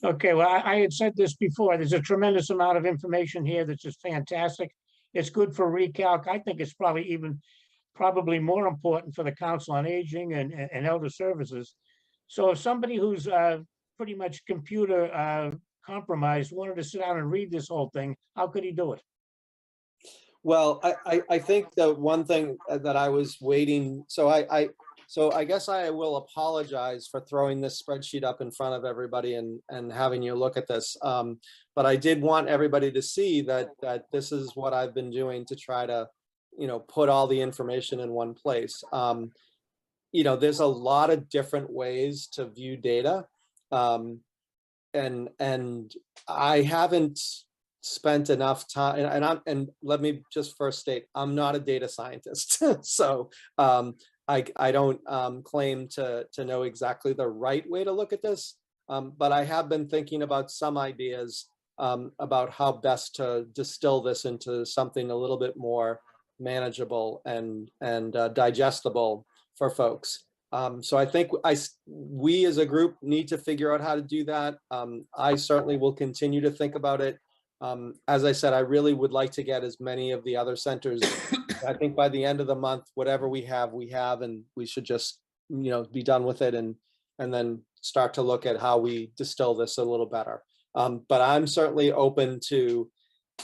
Okay, well, I had said this before. There's a tremendous amount of information here that's just fantastic. It's good for recalc. I think it's probably more important for the Council on Aging and Elder Services. So if somebody who's pretty much computer compromised wanted to sit down and read this whole thing, how could he do it? Well, I think the one thing that I was waiting, so I guess I will apologize for throwing this spreadsheet up in front of everybody and having you look at this. But I did want everybody to see that this is what I've been doing to try to, you know, put all the information in one place. You know, there's a lot of different ways to view data. And I haven't spent enough time, and let me just first state, I'm not a data scientist. So I don't claim to know exactly the right way to look at this, but I have been thinking about some ideas about how best to distill this into something a little bit more manageable and digestible for folks. So I think we as a group need to figure out how to do that. I certainly will continue to think about it. As I said, I really would like to get as many of the other centers. I think by the end of the month, whatever we have, and we should just, you know, be done with it and then start to look at how we distill this a little better. But I'm certainly open to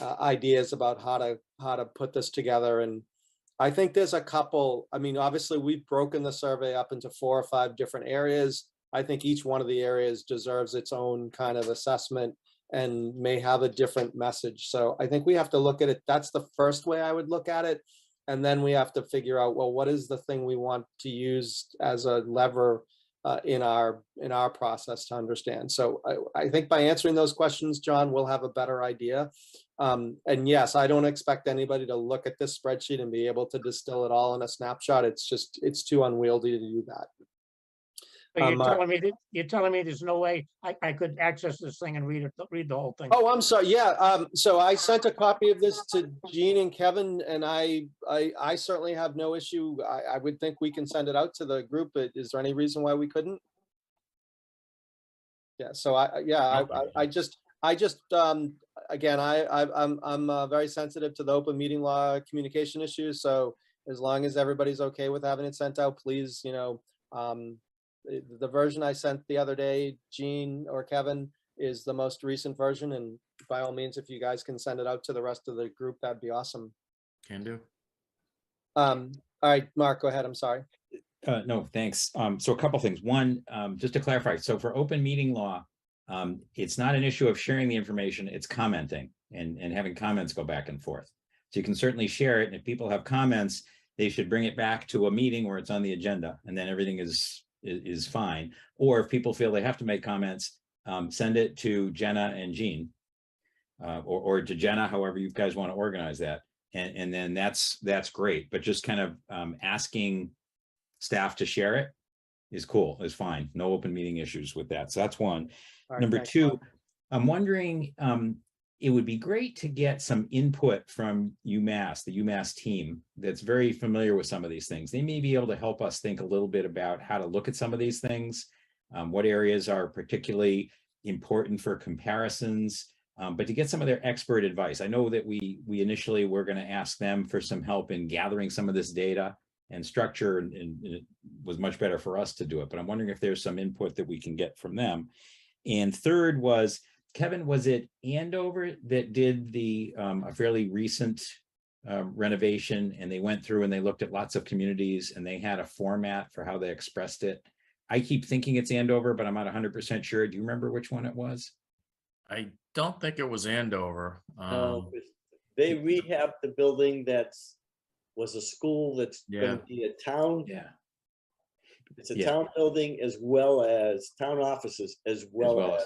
ideas about how to put this together. And I think there's a couple, I mean, obviously we've broken the survey up into 4 or 5 different areas. I think each one of the areas deserves its own kind of assessment and may have a different message. So I think we have to look at it. That's the first way I would look at it. And then we have to figure out, well, what is the thing we want to use as a lever in our process to understand? So I think by answering those questions, John, we'll have a better idea. And yes, I don't expect anybody to look at this spreadsheet and be able to distill it all in a snapshot. It's too unwieldy to do that. But you're telling me there's no way I could access this thing and read the whole thing. Oh, I'm sorry. Yeah. So I sent a copy of this to Jean and Kevin, and I certainly have no issue. I would think we can send it out to the group. But is there any reason why we couldn't? Yeah. So I just again, I'm very sensitive to the open meeting law communication issues. So as long as everybody's okay with having it sent out, please, you know, the version I sent the other day, Jean or Kevin, is the most recent version. And by all means, if you guys can send it out to the rest of the group, that'd be awesome. Can do. All right, Mark, go ahead. I'm sorry. No, thanks. So a couple things. One, just to clarify, so for open meeting law, it's not an issue of sharing the information, it's commenting and having comments go back and forth. So you can certainly share it, and if people have comments, they should bring it back to a meeting where it's on the agenda, and then everything is fine. Or if people feel they have to make comments, send it to Jenna and Jean, or to Jenna, however you guys want to organize that. And then that's great. But just kind of asking staff to share it is cool, is fine. No open meeting issues with that. So that's one. Right, number two, I'm wondering, it would be great to get some input from Umass, the Umass team that's very familiar with some of these things. They may be able to help us think a little bit about how to look at some of these things, what areas are particularly important for comparisons, but to get some of their expert advice. I know that we initially were going to ask them for some help in gathering some of this data and structure, and it was much better for us to do it. But I'm wondering if there's some input that we can get from them. And third was, Kevin, was it Andover that did the a fairly recent renovation, and they went through and they looked at lots of communities and they had a format for how they expressed it? I keep thinking it's Andover, but I'm not 100% sure. Do you remember which one it was? I don't think it was Andover. they rehab the building was a school that's going to be a town. Yeah. It's a Yeah. town building as well as town offices as well as.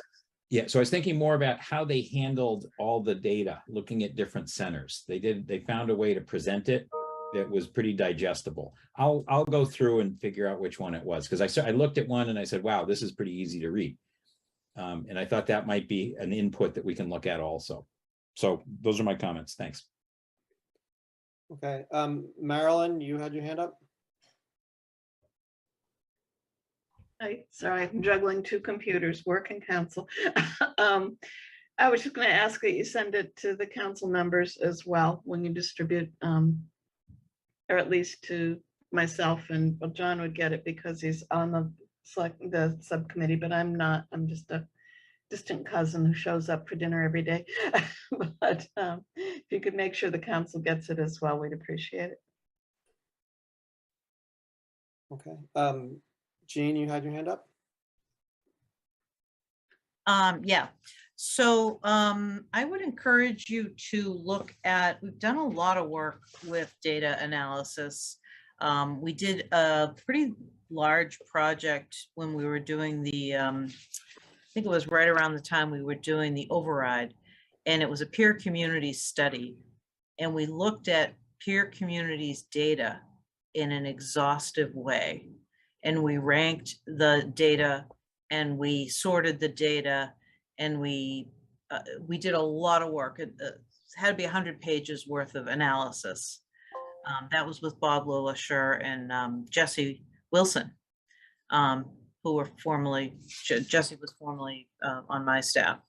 Yeah, so I was thinking more about how they handled all the data, looking at different centers. They found a way to present it that was pretty digestible. I'll go through and figure out which one it was, because I looked at one and I said, wow, this is pretty easy to read. And I thought that might be an input that we can look at also. So those are my comments. Thanks. Okay, Marilyn, you had your hand up? Hi, sorry, I'm juggling two computers, work and council. I was just going to ask that you send it to the council members as well when you distribute, or at least to myself, and well, John would get it because he's on the subcommittee, but I'm not. I'm just a distant cousin who shows up for dinner every day. But if you could make sure the council gets it as well, we'd appreciate it. Okay, Jean, you had your hand up? Yeah, so I would encourage you to look at, we've done a lot of work with data analysis. We did a pretty large project when we were doing the, I think it was right around the time we were doing the override, and it was a peer community study. And we looked at peer communities data in an exhaustive way. And we ranked the data and we sorted the data, and we did a lot of work. It had to be 100 pages worth of analysis. That was with Bob Lulisher and Jesse Wilson, who were formerly, Jesse was formerly on my staff.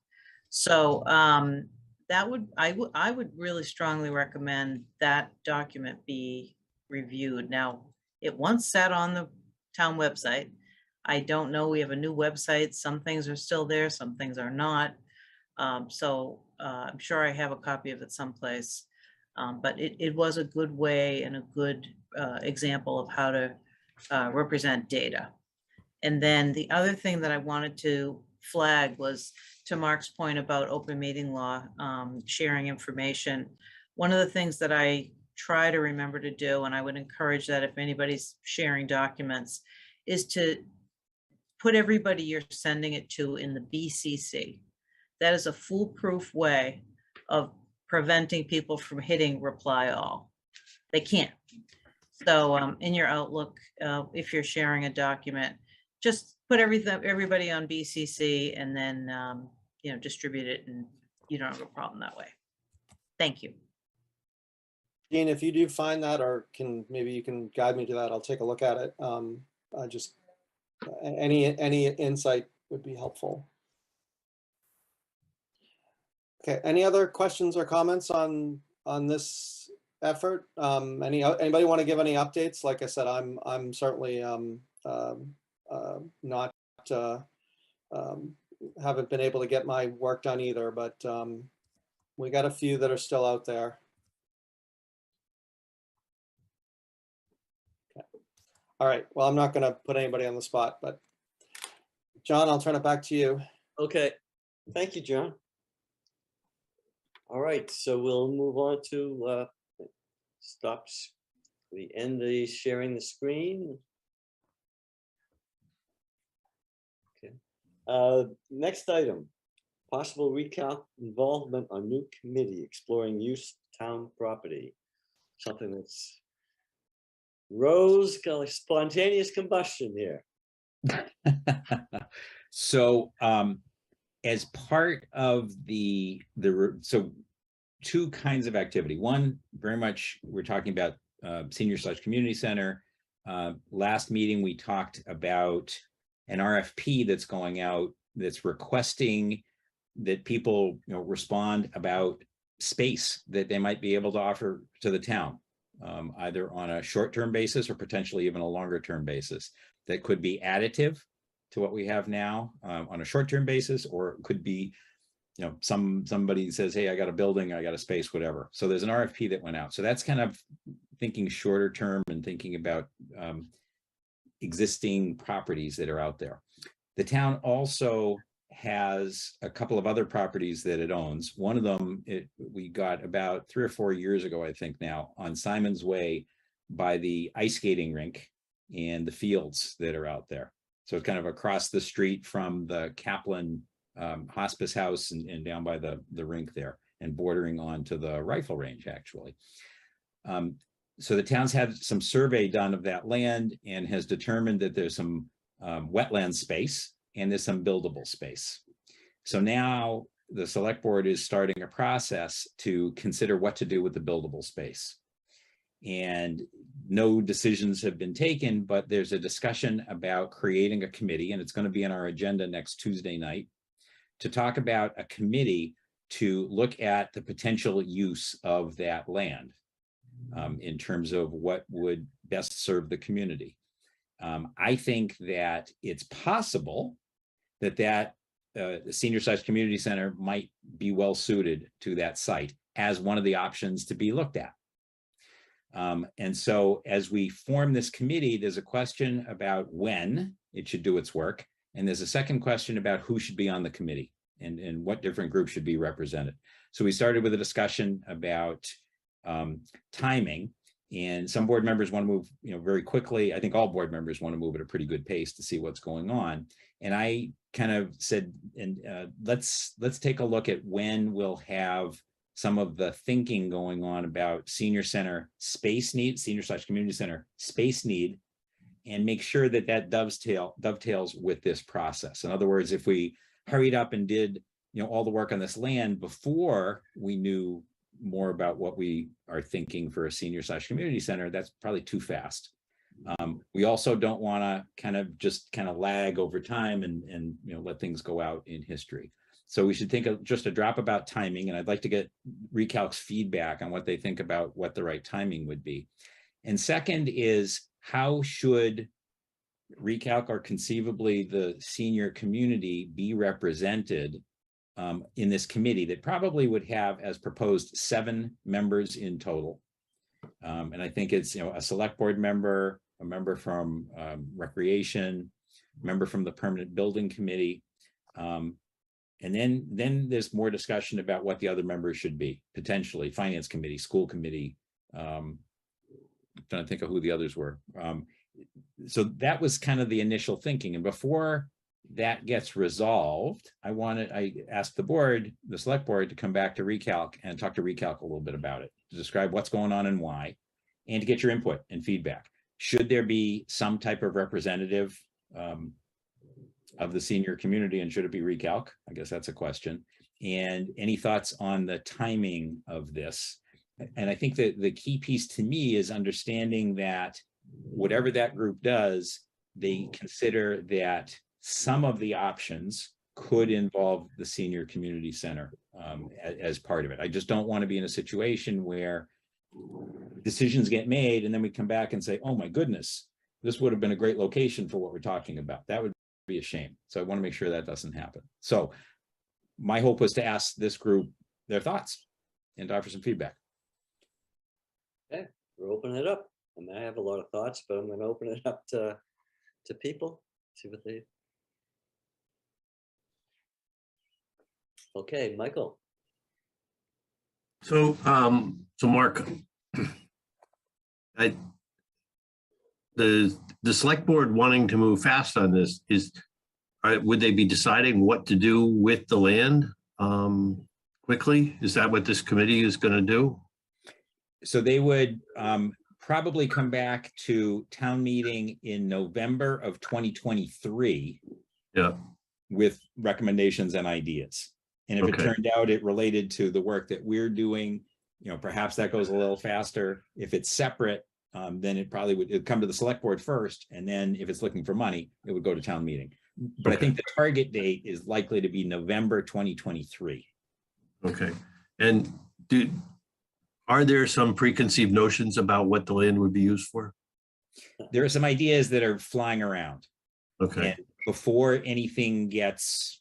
So I would really strongly recommend that document be reviewed. Now, it once sat on the town website. I don't know, we have a new website. Some things are still there, some things are not. So I'm sure I have a copy of it someplace. But it was a good way and a good example of how to represent data. And then the other thing that I wanted to flag was, to Mark's point about open meeting law, sharing information. One of the things that I try to remember to do, and I would encourage that if anybody's sharing documents, is to put everybody you're sending it to in the BCC. That is a foolproof way of preventing people from hitting reply all. They can't. So in your Outlook, if you're sharing a document, just put everybody on BCC, and then distribute it, and you don't have a problem that way. Thank you. Jean, if you do find that, or maybe you can guide me to that, I'll take a look at it. Just any insight would be helpful. Okay, any other questions or comments on this effort? Anybody want to give any updates? Like I said, I'm certainly not haven't been able to get my work done either, but we got a few that are still out there. Okay. All right, well, I'm not going to put anybody on the spot, but John, I'll turn it back to you. Okay, thank you, John. All right, so we'll move on to we end the sharing the screen. Okay. Next item, possible recount involvement on new committee exploring use town property. Something that's rose, kind of spontaneous combustion here. So as part of so two kinds of activity. One, very much, we're talking about senior/community center. Last meeting, we talked about an RFP that's going out that's requesting that people respond about space that they might be able to offer to the town, either on a short-term basis or potentially even a longer-term basis, that could be additive to what we have now on a short-term basis, or it could be somebody says, hey, I got a building, I got a space, whatever. So there's an RFP that went out. So that's kind of thinking shorter term and thinking about existing properties that are out there. The town also has a couple of other properties that it owns. One of them, we got about 3 or 4 years ago, I think now, on Simon's Way by the ice skating rink and the fields that are out there. So it's kind of across the street from the Kaplan Hospice House and down by the rink there, and bordering on to the rifle range, actually. So the town's had some survey done of that land and has determined that there's some wetland space and there's some buildable space. So now the select board is starting a process to consider what to do with the buildable space. And no decisions have been taken, but there's a discussion about creating a committee, and it's going to be on our agenda next Tuesday night, to talk about a committee to look at the potential use of that land in terms of what would best serve the community. I think that it's possible that the Senior Size Community Center might be well suited to that site as one of the options to be looked at. And so as we form this committee, there's a question about when it should do its work. And there's a second question about who should be on the committee and what different groups should be represented. So we started with a discussion about timing, and some board members want to move, very quickly. I think all board members want to move at a pretty good pace to see what's going on. And I kind of said, let's take a look at when we'll have some of the thinking going on about senior center space need, senior/community center space need, and make sure that that dovetails with this process. In other words, if we hurried up and did, all the work on this land before we knew more about what we are thinking for a senior/community center, that's probably too fast. We also don't want to just lag over time and let things go out in history. So we should think of just a drop about timing, and I'd like to get Recalc's feedback on what they think about what the right timing would be. And second is, how should Recalc, or conceivably the senior community, be represented in this committee that probably would have, as proposed, 7 members in total. And I think it's, a select board member, a member from recreation, a member from the permanent building committee. And then there's more discussion about what the other members should be, potentially finance committee, school committee. I'm trying to think of who the others were. So that was kind of the initial thinking. And before that gets resolved, I asked the select board, to come back to Recalc and talk to Recalc a little bit about it, to describe what's going on and why, and to get your input and feedback. Should there be some type of representative of the senior community, and should it be Recalc? I guess that's a question. And any thoughts on the timing of this? And I think that the key piece to me is understanding that whatever that group does, they consider that some of the options could involve the senior community center as part of it. I just don't want to be in a situation where decisions get made and then we come back and say, oh my goodness, this would have been a great location for what we're talking about. That would be a shame. So I want to make sure that doesn't happen. So my hope was to ask this group their thoughts and to offer some feedback. Okay, we're opening it up. I mean, I have a lot of thoughts, but I'm going to open it up to people, see what they. Okay, Michael. So, Mark, the select board wanting to move fast on this would they be deciding what to do with the land quickly? Is that what this committee is going to do? So they would probably come back to town meeting in November of 2023. Yeah. With recommendations and ideas. And if it turned out it related to the work that we're doing, perhaps that goes a little faster. If it's separate, then it probably would come to the select board first. And then if it's looking for money, it would go to town meeting. But I think the target date is likely to be November 2023. Okay. And are there some preconceived notions about what the land would be used for? There are some ideas that are flying around. Okay. And before anything gets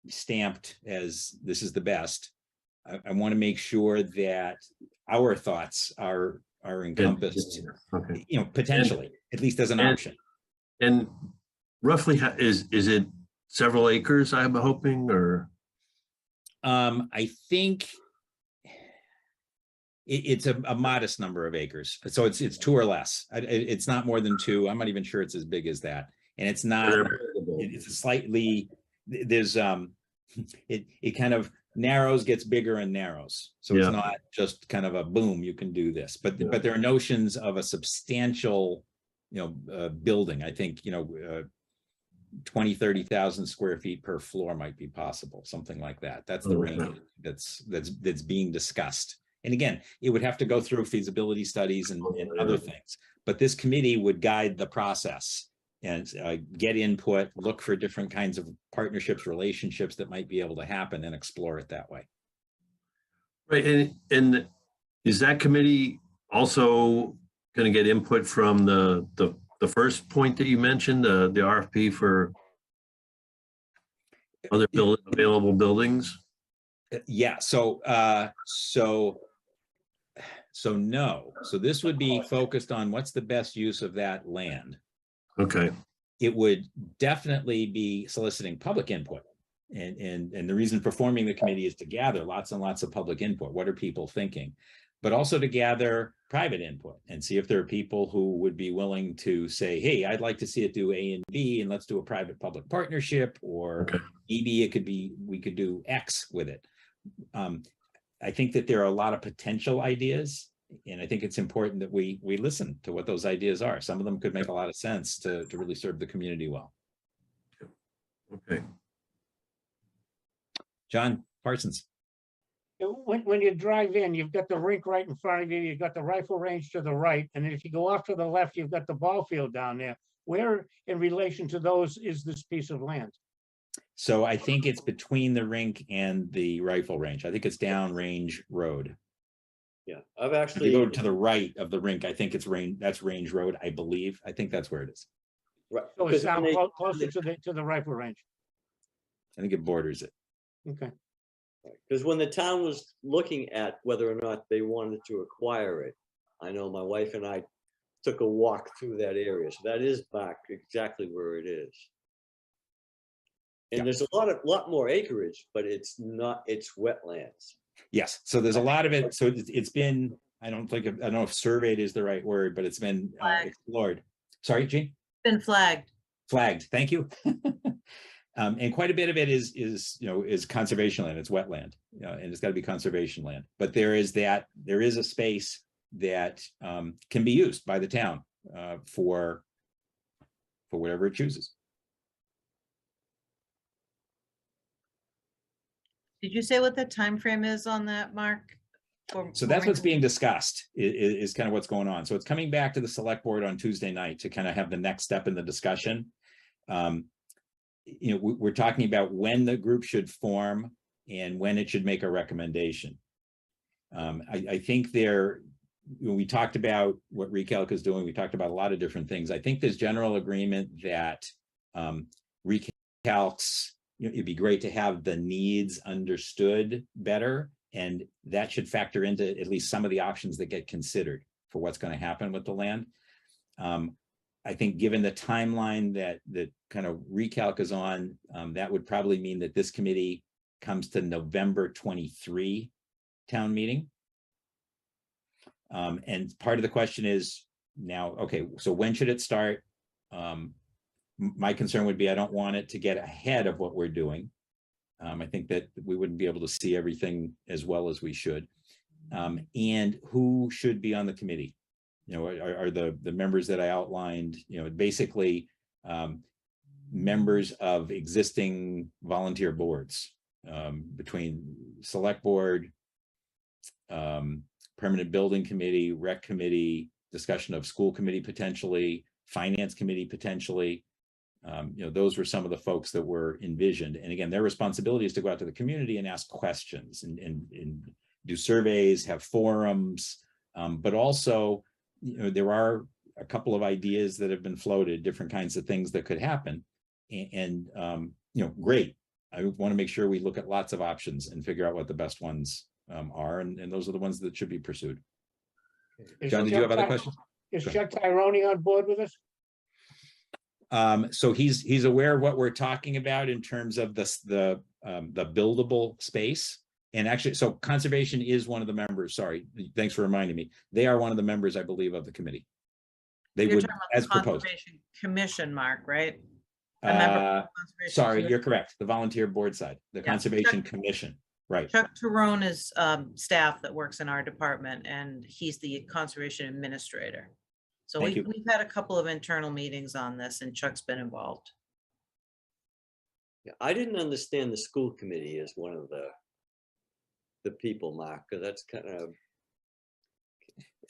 stamped as this is the best, I want to make sure that our thoughts are encompassed, potentially, at least as an option. And roughly, is it several acres, I'm hoping, or? I think it's a modest number of acres. So it's 2 or less. It's not more than 2. I'm not even sure it's as big as that. And it's not, it's a slightly, there's, it kind of narrows, gets bigger and narrows. So it's Yeah. not just kind of a boom, you can do this, but there are notions of a substantial, building. I think, 20, 30,000 square feet per floor might be possible, something like that. That's the range that's being discussed. And again, it would have to go through feasibility studies and other things, but this committee would guide the process and get input, look for different kinds of partnerships, relationships that might be able to happen and explore it that way. Right, and is that committee also going to get input from the first point that you mentioned, the RFP for other available buildings? Yeah, so no. So this would be focused on what's the best use of that land. Okay. It would definitely be soliciting public input. And the reason for forming the committee is to gather lots and lots of public input. What are people thinking? But also to gather private input and see if there are people who would be willing to say, hey, I'd like to see it do A and B, and let's do a private-public partnership, or maybe it could be, we could do X with it. I think that there are a lot of potential ideas, and I think it's important that we listen to what those ideas are. Some of them could make a lot of sense to really serve the community well. Okay. John Parsons. When you drive in, you've got the rink right in front of you, you've got the rifle range to the right, and then if you go off to the left, you've got the ball field down there. Where in relation to those is this piece of land? So I think it's between the rink and the rifle range. I think it's down Range Road. Yeah, I've actually. If you go to the right of the rink, I think it's that's Range Road, I believe. I think that's where it is. Right. So it's down closer to the rifle range. I think it borders it. Okay. Because when the town was looking at whether or not they wanted to acquire it, I know my wife and I took a walk through that area. So that is back exactly where it is. And there's a lot more acreage, but it's wetlands. Yes, so there's a lot of it. So it's been, I don't know if surveyed is the right word, but it's been explored. Sorry, Jean? Been flagged. Flagged, thank you. And quite a bit of it is conservation land. It's wetland, and it's got to be conservation land. But there is a space that can be used by the town for whatever it chooses. Did you say what the time frame is on that, Mark? So that's what's being discussed is kind of what's going on. So it's coming back to the select board on Tuesday night to kind of have the next step in the discussion. We're talking about when the group should form and when it should make a recommendation. I think we talked about what Recalc is doing. We talked about a lot of different things. I think there's general agreement that Recalc's, it'd be great to have the needs understood better, and that should factor into at least some of the options that get considered for what's going to happen with the land. I think given the timeline that kind of Recalc is on, that would probably mean that this committee comes to November 23 town meeting. And part of the question is now, okay, so when should it start? My concern would be I don't want it to get ahead of what we're doing. I think that we wouldn't be able to see everything as well as we should. And who should be on the committee? Are the members that I outlined, basically members of existing volunteer boards, between select board, permanent building committee, rec committee, discussion of school committee potentially, finance committee potentially. Those were some of the folks that were envisioned. And again, their responsibility is to go out to the community and ask questions and do surveys, have forums, but also, there are a couple of ideas that have been floated, different kinds of things that could happen. And great. I want to make sure we look at lots of options and figure out what the best ones are. And those are the ones that should be pursued. John, did you have other questions? Is Chuck Tyrone on board with us? So he's aware of what we're talking about in terms of the buildable space. And actually, so conservation is one of the members. Sorry, thanks for reminding me. They are one of the members, I believe, of the committee. They You're would, talking about the as proposed. Conservation Commission, Mark, right? A member of the Conservation Sorry, Commission. you're correct. The volunteer board side, the Yeah. Conservation Commission, right? Chuck Tyrone is staff that works in our department, and he's the conservation administrator. So Thank you. we've had a couple of internal meetings on this, and Chuck's been involved. Yeah, I didn't understand the school committee as one of the people, Mark, because that's kind of.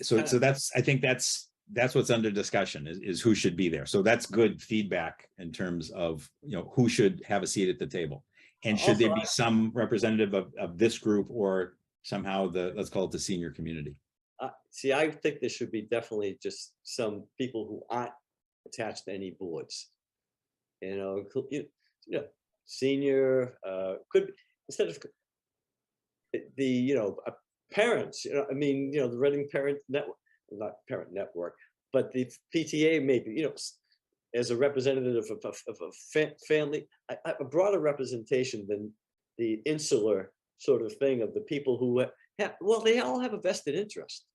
So that's, I think that's what's under discussion is who should be there. So that's good feedback in terms of, who should have a seat at the table. And should there be some representative of this group or somehow let's call it the senior community? See, I think there should be definitely just some people who aren't attached to any boards. Senior, could, instead of the, parents, the Reading Parent Network, not Parent Network, but the PTA maybe, as a representative of a family, a broader representation than the insular sort of thing of the people who well, they all have a vested interest.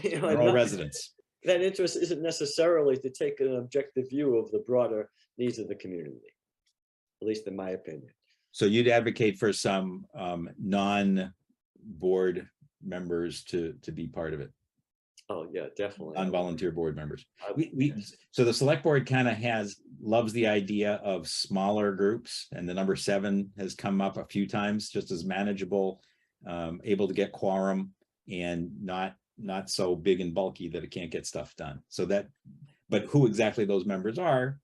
They're all residents. That interest isn't necessarily to take an objective view of the broader needs of the community, at least in my opinion. So you'd advocate for some non-board members to be part of it? Oh yeah, definitely. Non-volunteer board members. So the select board kind of loves the idea of smaller groups, and the number 7 has come up a few times just as manageable, able to get quorum and not so big and bulky that it can't get stuff done. So that, but who exactly those members are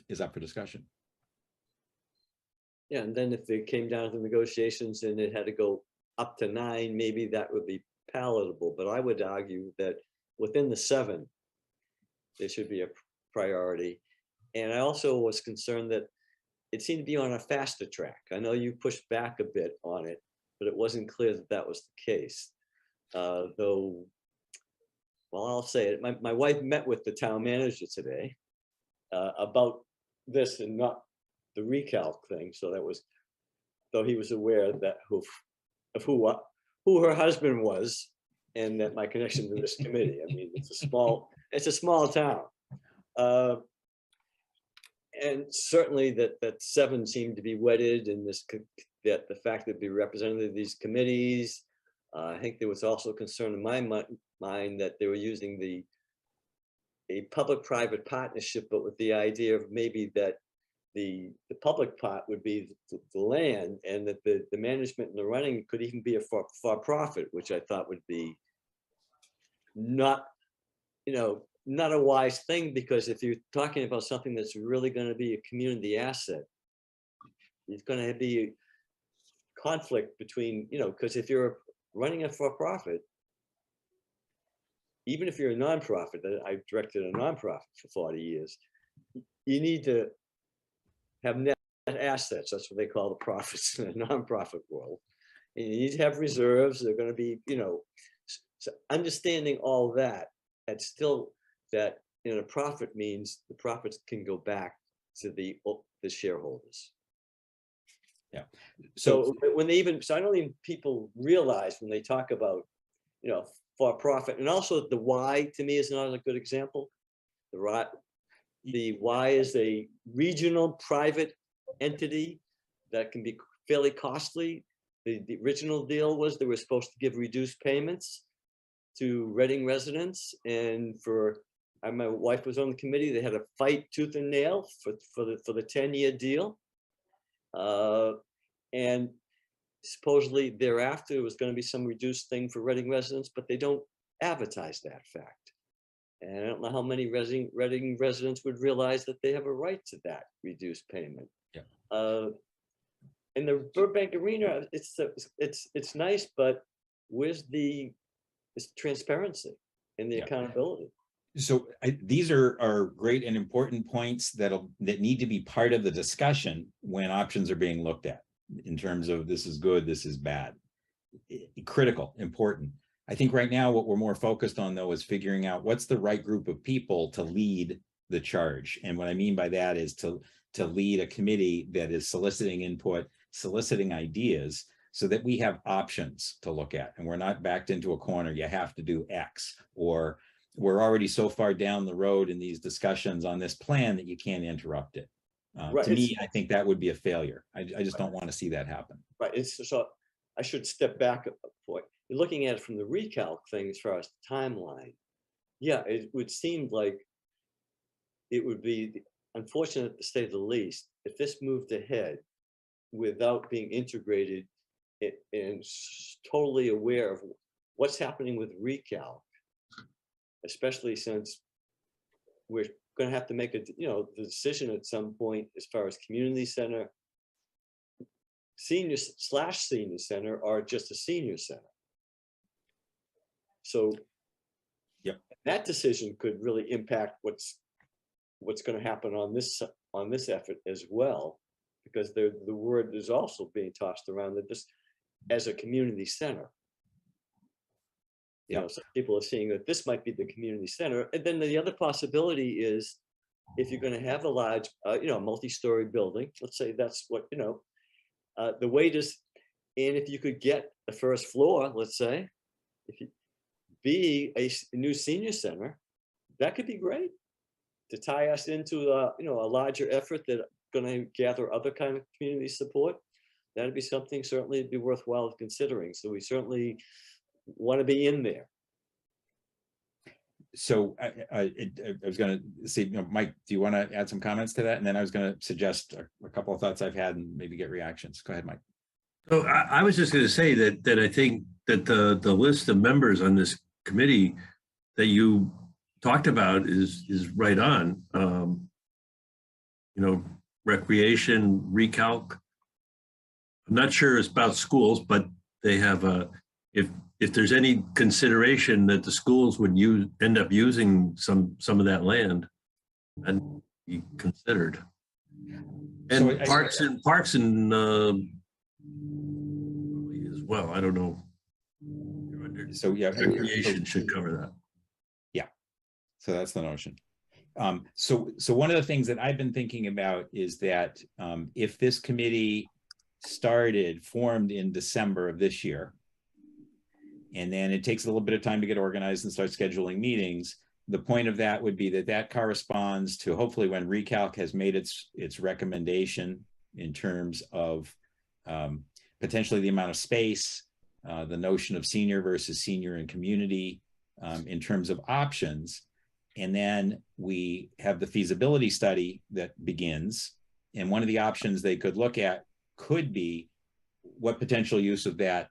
is up for discussion. Yeah, and then if it came down to negotiations and it had to go up to 9, maybe that would be palatable. But I would argue that within the 7, there should be a priority. And I also was concerned that it seemed to be on a faster track. I know you pushed back a bit on it, but it wasn't clear that that was the case. Though, well, I'll say it. My wife met with the town manager today about this and not the recalc thing. So that was, though he was aware that of who her husband was, and that my connection to this committee. I mean, it's a small town, and certainly that 7 seemed to be wedded in this. That the fact that be representative of these committees. I think there was also concern in my mind that they were using a public-private partnership, but with the idea of maybe that the public part would be the land, and that the management and the running could even be a for-profit, which I thought would be not a wise thing, because if you're talking about something that's really going to be a community asset, it's going to be a conflict between, because if you're running a for-profit, even if you're a nonprofit, I directed a nonprofit for 40 years, you need to have net assets. That's what they call the profits in a nonprofit world. And you need to have reserves. They're going to be, so understanding all that, and still that a profit means the profits can go back to the shareholders. Yeah. So when they so I don't think people realize when they talk about, for profit, and also the Y to me is not a good example. The Y is a regional private entity that can be fairly costly. The original deal was they were supposed to give reduced payments to Reading residents, and my wife was on the committee. They had a fight tooth and nail for the 10-year deal. And supposedly thereafter it was going to be some reduced thing for Reading residents, but they don't advertise that fact. And I don't know how many Reading residents would realize that they have a right to that reduced payment. Yeah. In the Burbank Arena, it's nice, but where's the transparency and the accountability? So these are great and important points that need to be part of the discussion when options are being looked at, in terms of this is good, this is bad. Critical, important. I think right now what we're more focused on, though, is figuring out what's the right group of people to lead the charge. And what I mean by that is to lead a committee that is soliciting input, soliciting ideas, so that we have options to look at, and we're not backed into a corner. You have to do X, or we're already so far down the road in these discussions on this plan that you can't interrupt it. Right, To me, I think that would be a failure. I just don't want to see that happen. Right, so I should step back a point. You're looking at it from the recalc thing as far as the timeline. Yeah, it would seem like it would be unfortunate, to say the least, if this moved ahead without being integrated and totally aware of what's happening with recalc, especially since we're going to have to make the decision at some point as far as community center, senior/senior center, or just a senior center. So yep, that decision could really impact what's going to happen on this effort as well, because the word is also being tossed around that this as a community center. Some people are seeing that this might be the community center. And then the other possibility is, if you're going to have a large, multi-story building, let's say that's what, the weight is, and if you could get the first floor, let's say, if you be a new senior center, that could be great to tie us into a larger effort that's going to gather other kind of community support. That'd be something certainly be worthwhile considering. So we certainly want to be in there. So I was going to say, Mike, do you want to add some comments to that? And then I was going to suggest a couple of thoughts I've had and maybe get reactions. Go ahead, Mike. So I was just going to say that I think that the list of members on this committee that you talked about is right on. Recreation, recalc. I'm not sure it's about schools, but they have if there's any consideration that the schools would end up using some of that land, and be considered. And so parks and as well. I don't know. So yeah, recreation should cover that. Yeah. So that's the notion. So one of the things that I've been thinking about is that if this committee formed in December of this year, and then it takes a little bit of time to get organized and start scheduling meetings, the point of that would be that corresponds to hopefully when recalc has made its recommendation in terms of potentially the amount of space, the notion of senior versus senior and community in terms of options. And then we have the feasibility study that begins. And one of the options they could look at could be what potential use of that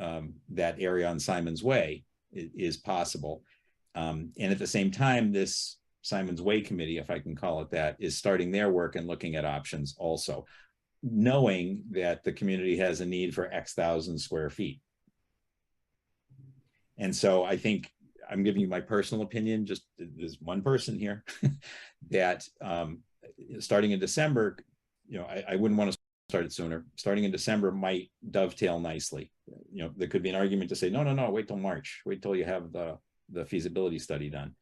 area on Simon's Way is possible. And at the same time, this Simon's Way committee, if I can call it that, is starting their work and looking at options also, knowing that the community has a need for X thousand square feet. And so I think I'm giving you my personal opinion, just there's one person here, that starting in December, I wouldn't want to start it sooner. Starting in December might dovetail nicely. There could be an argument to say, no, wait till March, wait till you have the feasibility study done.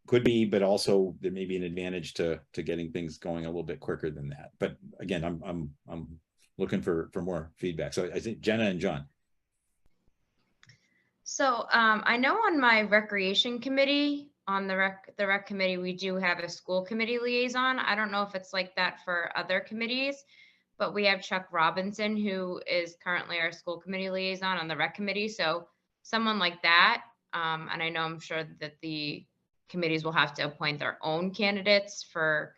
Could be, but also there may be an advantage to getting things going a little bit quicker than that. But again, I'm looking for more feedback. So I think Jenna and John. So I know on my recreation committee, on the rec committee, we do have a school committee liaison. I don't know if it's like that for other committees, but we have Chuck Robinson, who is currently our school committee liaison on the rec committee. So someone like that, and I know I'm sure that the committees will have to appoint their own candidates for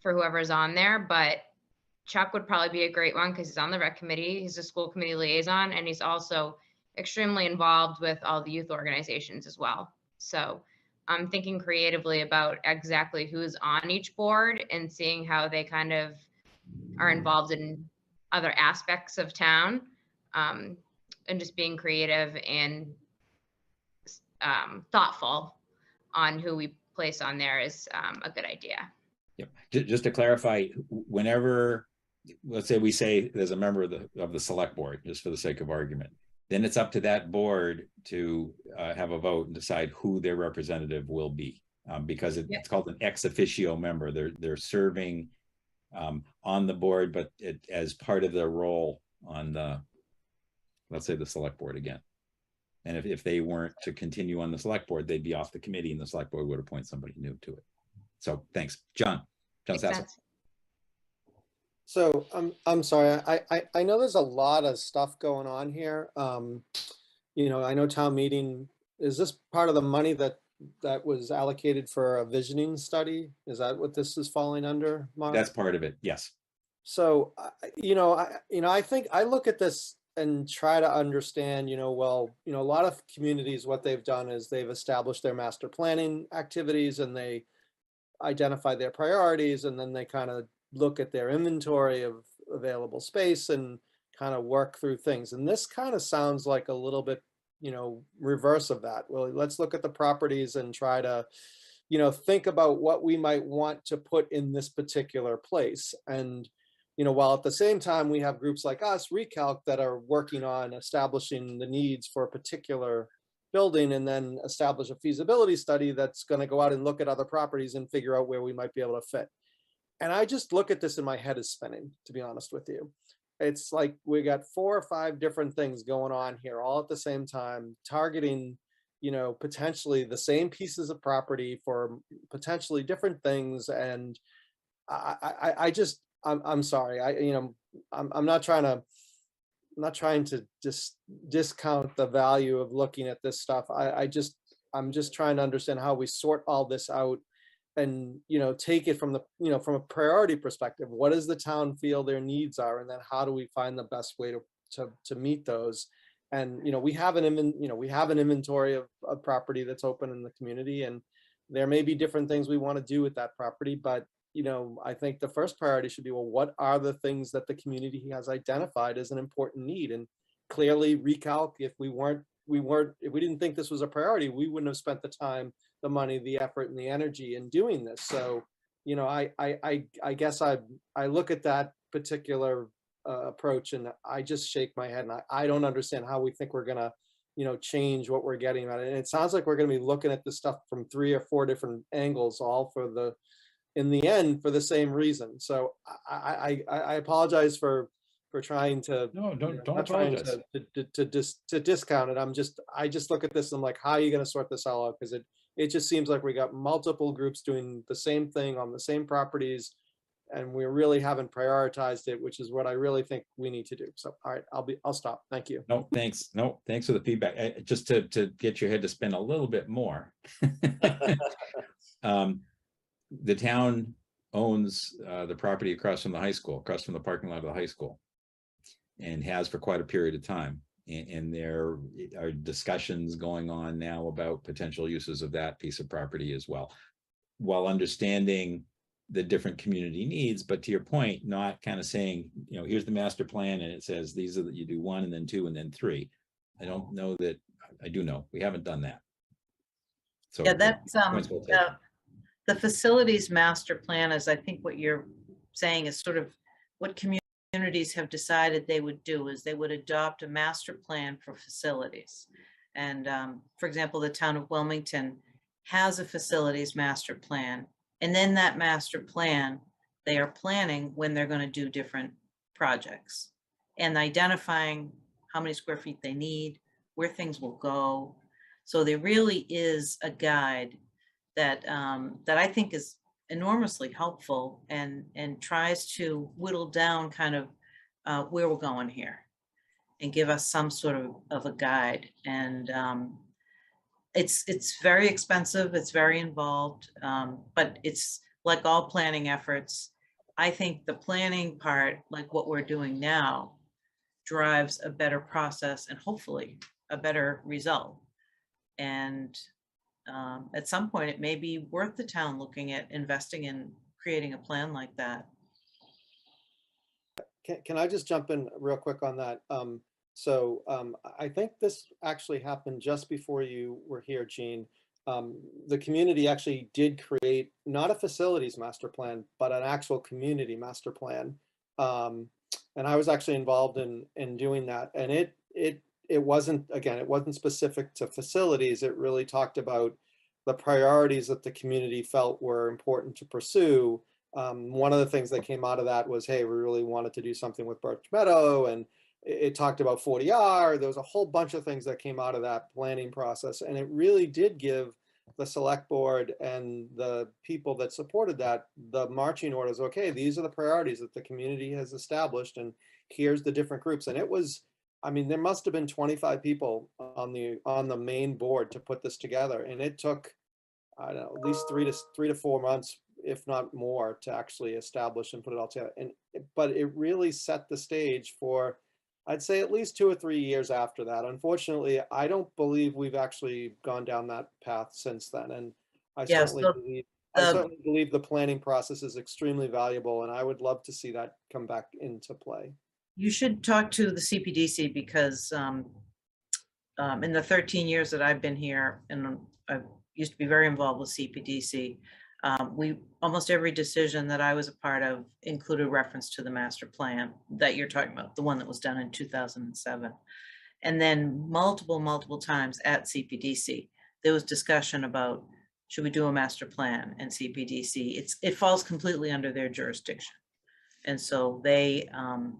whoever's on there, but Chuck would probably be a great one because he's on the rec committee, he's a school committee liaison, and he's also extremely involved with all the youth organizations as well. So I'm thinking creatively about exactly who's on each board and seeing how they kind of are involved in other aspects of town, and just being creative and thoughtful on who we place on there is a good idea. Yep. Just to clarify, whenever, let's say we say there's a member of the select board, just for the sake of argument, then it's up to that board to have a vote and decide who their representative will be. because Yep. it's called an ex officio member. They're serving on the board, but as part of their role on the, let's say, the select board again. And if they weren't to continue on the select board, they'd be off the committee and the select board would appoint somebody new to it. So thanks, John Makes Sasso. sense. So I'm sorry, I know there's a lot of stuff going on here. You know, I know town meeting, is this part of the money that was allocated for a visioning study? Is that what this is falling under, Mark? That's part of it, yes. So, I think I look at this and try to understand, well, a lot of communities, what they've done is they've established their master planning activities and they identify their priorities, and then they kind of look at their inventory of available space and kind of work through things. And this kind of sounds like a little bit, reverse of that. Well, let's look at the properties and try to, think about what we might want to put in this particular place. And while at the same time we have groups like us, Recalc, that are working on establishing the needs for a particular building and then establish a feasibility study that's going to go out and look at other properties and figure out where we might be able to fit. And I just look at this and my head is spinning, to be honest with you. It's like we got 4 or 5 different things going on here all at the same time, targeting, potentially the same pieces of property for potentially different things. And I'm sorry. I'm not trying to just discount the value of looking at this stuff. I'm just trying to understand how we sort all this out and, take it from the, from a priority perspective. What does the town feel their needs are? And then how do we find the best way to meet those? And, we have an inventory of property that's open in the community, and there may be different things we want to do with that property, but I think the first priority should be, well, what are the things that the community has identified as an important need? And clearly Recalc, if we didn't think this was a priority, we wouldn't have spent the time, the money, the effort, and the energy in doing this. So, I guess I look at that particular approach and I just shake my head, and I don't understand how we think we're gonna, change what we're getting at it. And it sounds like we're gonna be looking at this stuff from 3 or 4 different angles, all in the end for the same reason. So I apologize for trying to, No, don't not trying apologize. to discount it. I just look at this and I'm like, how are you going to sort this all out? Because it just seems like we got multiple groups doing the same thing on the same properties, and we really haven't prioritized it, which is what I really think we need to do. So, all right, I'll stop. Thank you. No, thanks. No, thanks for the feedback. Just to get your head to spin a little bit more. The town owns the property across from the high school, across from the parking lot of the high school, and has for quite a period of time. And there are discussions going on now about potential uses of that piece of property as well, while understanding the different community needs. But to your point, not kind of saying, here's the master plan and it says these are that you do 1 and then 2 and then 3. I don't know that, I do know we haven't done that. So Yeah, that's points well taken. the facilities master plan is, I think what you're saying is sort of what communities have decided they would do is they would adopt a master plan for facilities. And for example, the town of Wilmington has a facilities master plan. And then that master plan, they are planning when they're going to do different projects and identifying how many square feet they need, where things will go. So there really is a guide that that I think is enormously helpful and tries to whittle down kind of where we're going here and give us some sort of a guide. And it's very expensive, it's very involved, but it's like all planning efforts. I think the planning part, like what we're doing now, drives a better process and hopefully a better result. And at some point, it may be worth the town looking at investing in creating a plan like that. Can I just jump in real quick on that? I think this actually happened just before you were here, Gene. The community actually did create not a facilities master plan, but an actual community master plan. And I was actually involved in doing that. And it wasn't, again, it wasn't specific to facilities. It really talked about the priorities that the community felt were important to pursue. One of the things that came out of that was, hey, we really wanted to do something with Birch Meadow, and it talked about 40R. There was a whole bunch of things that came out of that planning process, and it really did give the select board and the people that supported that the marching orders. Okay, these are the priorities that the community has established, and here's the different groups. And it was, I mean, there must have been 25 people on the main board to put this together, and it took, I don't know, at least 3 to 4 months, if not more, to actually establish and put it all together. But it really set the stage for, I'd say, at least 2 or 3 years after that. Unfortunately, I don't believe we've actually gone down that path since then. And I Yes, certainly believe the planning process is extremely valuable, and I would love to see that come back into play. You should talk to the CPDC because in the 13 years that I've been here, and I used to be very involved with CPDC, almost every decision that I was a part of included reference to the master plan that you're talking about, the one that was done in 2007. And then multiple times at CPDC, there was discussion about, should we do a master plan? And CPDC, it falls completely under their jurisdiction. And so they,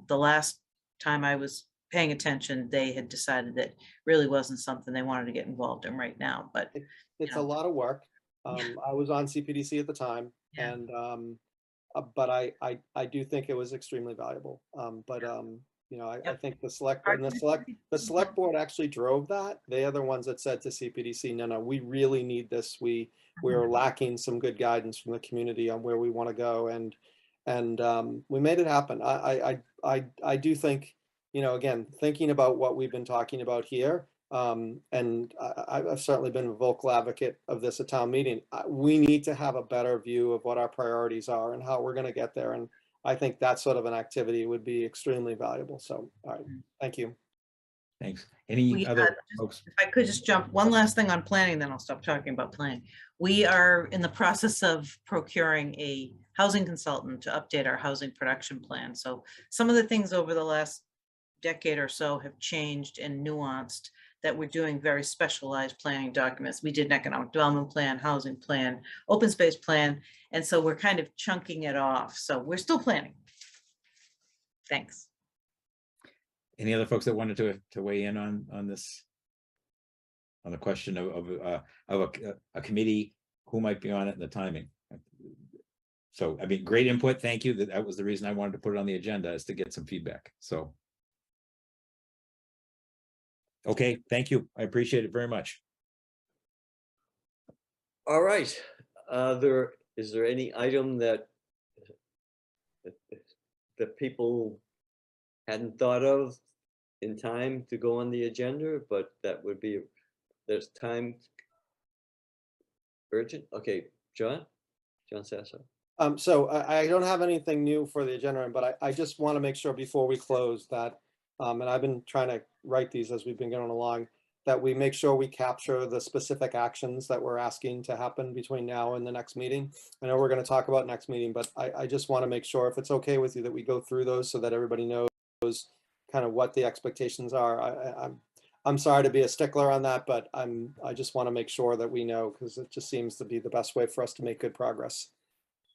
the last time I was paying attention, they had decided that really wasn't something they wanted to get involved in right now, but. It's a lot of work. I was on CPDC at the time, Yeah. and but I do think it was extremely valuable. You know, I think the select board actually drove that. They are the ones that said to CPDC, no, we really need this. We're lacking some good guidance from the community on where we want to go, and we made it happen. I do think, you know, again, thinking about what we've been talking about here. And I've certainly been a vocal advocate of this at town meeting. We need to have a better view of what our priorities are and how we're going to get there. And I think that sort of an activity would be extremely valuable. So, all right, thank you. Thanks. Any other folks? If I could just jump one last thing on planning, then I'll stop talking about planning. We are in the process of procuring a housing consultant to update our housing production plan. So some of the things over the last decade or so have changed and nuanced, that we're doing very specialized planning documents. We did an economic development plan, housing plan, open space plan. And so we're kind of chunking it off. So we're still planning. Thanks. Any other folks that wanted to weigh in on this? On the question of a committee, who might be on it and the timing? So, I mean, great input. Thank you. That was the reason I wanted to put it on the agenda, is to get some feedback. So. Okay, thank you. I appreciate it very much. All right. Is there any item that people hadn't thought of in time to go on the agenda, but that would be, there's time urgent? Okay, John Sasso. So I don't have anything new for the agenda, but I just want to make sure before we close that, and I've been trying to write these as we've been going along, that we make sure we capture the specific actions that we're asking to happen between now and the next meeting. I know we're going to talk about next meeting, but I just want to make sure, if it's okay with you, that we go through those so that everybody knows kind of what the expectations are. I'm sorry to be a stickler on that, but I just want to make sure that we know, because it just seems to be the best way for us to make good progress.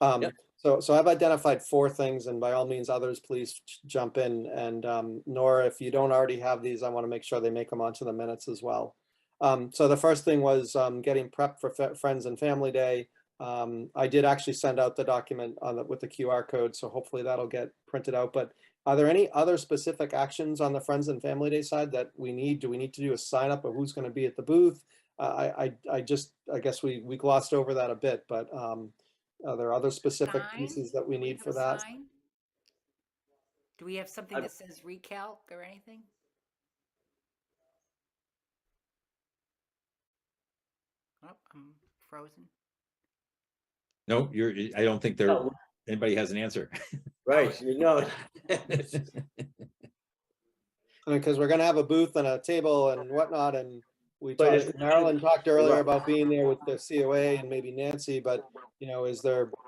Yep. So I've identified 4 things, and by all means, others, please jump in. And Nora, if you don't already have these, I want to make sure they make them onto the minutes as well. So the first thing was getting prepped for Friends and Family Day. I did actually send out the document with the QR code, so hopefully that'll get printed out. But are there any other specific actions on the Friends and Family Day side that we need? Do we need to do a sign up of who's going to be at the booth? I guess we glossed over that a bit, but are there other specific pieces that we need for that? Do we have something that says recalc or anything? Oh, I'm frozen. No, I don't think anybody has an answer. Right, you know. I mean, because we're going to have a booth and a table and whatnot, and Marilyn talked earlier about being there with the COA and maybe Nancy, but you know,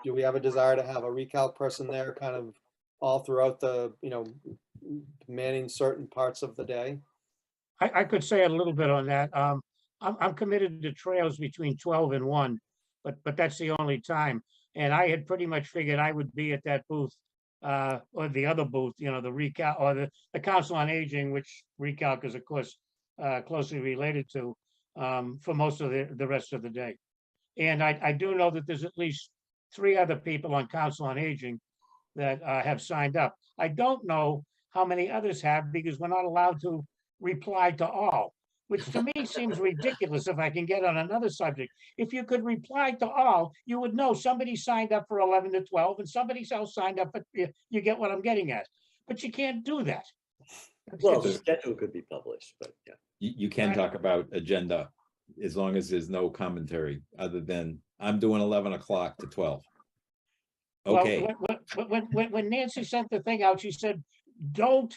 do we have a desire to have a recalc person there kind of all throughout the, you know, manning certain parts of the day? I could say a little bit on that. I'm committed to trails between 12 and 1, but that's the only time. And I had pretty much figured I would be at that booth, or the other booth, you know, the recalc, or the Council on Aging, which recalc is of course closely related to, for most of the rest of the day. And I do know that there's at least 3 other people on Council on Aging that have signed up. I don't know how many others have, because we're not allowed to reply to all, which to me seems ridiculous. If I can get on another subject, if you could reply to all, you would know somebody signed up for 11 to 12 and somebody else signed up, but you get what I'm getting at. But you can't do that. Well, the schedule could be published, but yeah. You can Right. talk about agenda as long as there's no commentary other than I'm doing 11 o'clock to 12. Okay. Well, when Nancy sent the thing out, she said, don't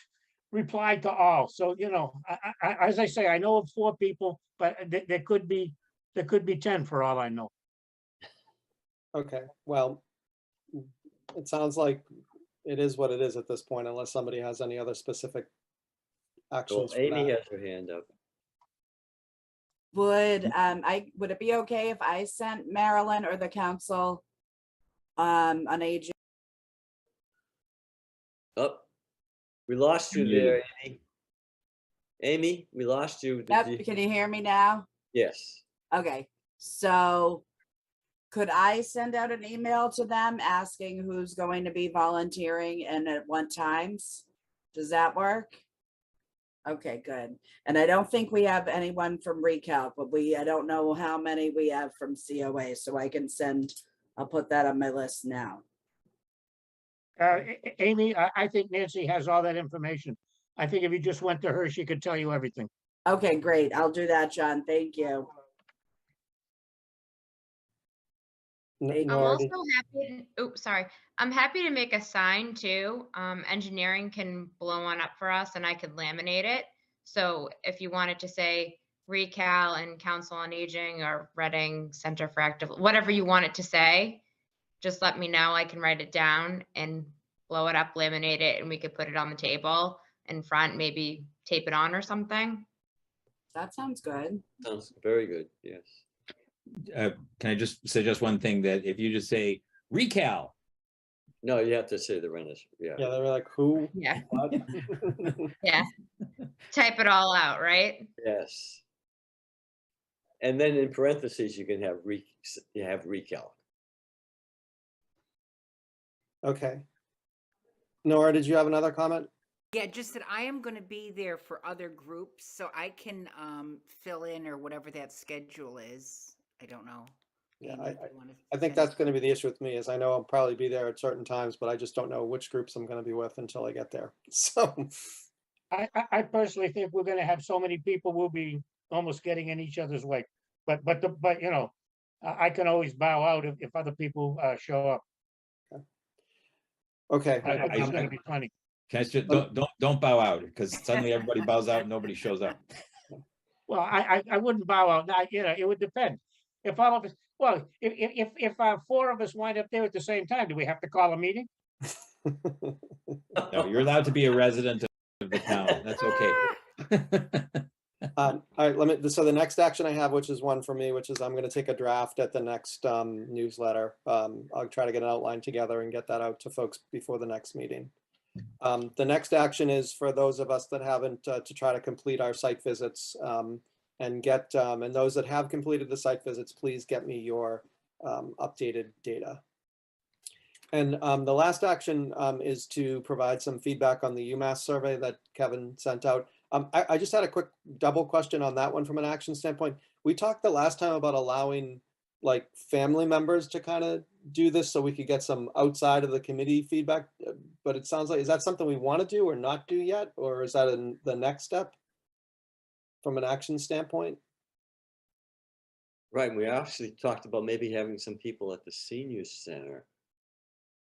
reply to all. So, you know, as I say, I know of 4 people, but there could be 10 for all I know. Okay, well, it sounds like it is what it is at this point, unless somebody has any other specific Well, actions. for Amy that. has her hand up. Would it be okay if I sent Marilyn or the council on aging? Oh, we lost you You're there, Amy. Amy, we lost you. Did Yep, you- can you hear me now? Yes. Okay, so could I send out an email to them asking who's going to be volunteering and at what times? Does that work? Okay, good. And I don't think we have anyone from Recalc, but I don't know how many we have from COA, so I'll put that on my list now. Amy, I think Nancy has all that information. I think if you just went to her, she could tell you everything. Okay, great. I'll do that, John. Thank you. I'm Nora, also happy, sorry. I'm happy to make a sign too. Engineering can blow one up for us and I could laminate it. So if you wanted to say Recal and Council on Aging or Reading Center for Active, whatever you want it to say, just let me know. I can write it down and blow it up, laminate it, and we could put it on the table in front, maybe tape it on or something. That sounds good. Sounds very good, yes. Can I just suggest one thing, that if you just say Recal, No, you have to say the renters, yeah. Yeah, they were like, who? Yeah, What? yeah. Type it all out, right? Yes. And then in parentheses, you can have Recalc. Okay. Nora, did you have another comment? Yeah, just that I am gonna be there for other groups, so I can fill in or whatever that schedule is. I don't know. Yeah, Amy, if you wanna I think send that's it. going to be the issue with me, is I know I'll probably be there at certain times, but I just don't know which groups I'm going to be with until I get there. So, I personally think we're gonna have so many people, we'll be almost getting in each other's way. But you know, I can always bow out if other people show up. okay. I think there's gonna be plenty. can I just, don't bow out, because suddenly everybody bows out and nobody shows up. Well, I wouldn't bow out. Now, you know, it would depend. If all of us, well, if 4 of us wind up there at the same time, do we have to call a meeting? No, you're allowed to be a resident of the town. That's okay. All right, so the next action I have, which is one for me, which is I'm going to take a draft at the next newsletter. I'll try to get an outline together and get that out to folks before the next meeting. The next action is for those of us that haven't, to try to complete our site visits, and those that have completed the site visits, please get me your updated data. And the last action is to provide some feedback on the Umass survey that Kevin sent out. I just had a quick double question on that one from an action standpoint. We talked the last time about allowing like family members to kind of do this so we could get some outside of the committee feedback, but it sounds like, is that something we want to do or not do yet? Or is that in the next step from an action standpoint? Right, we actually talked about maybe having some people at the senior center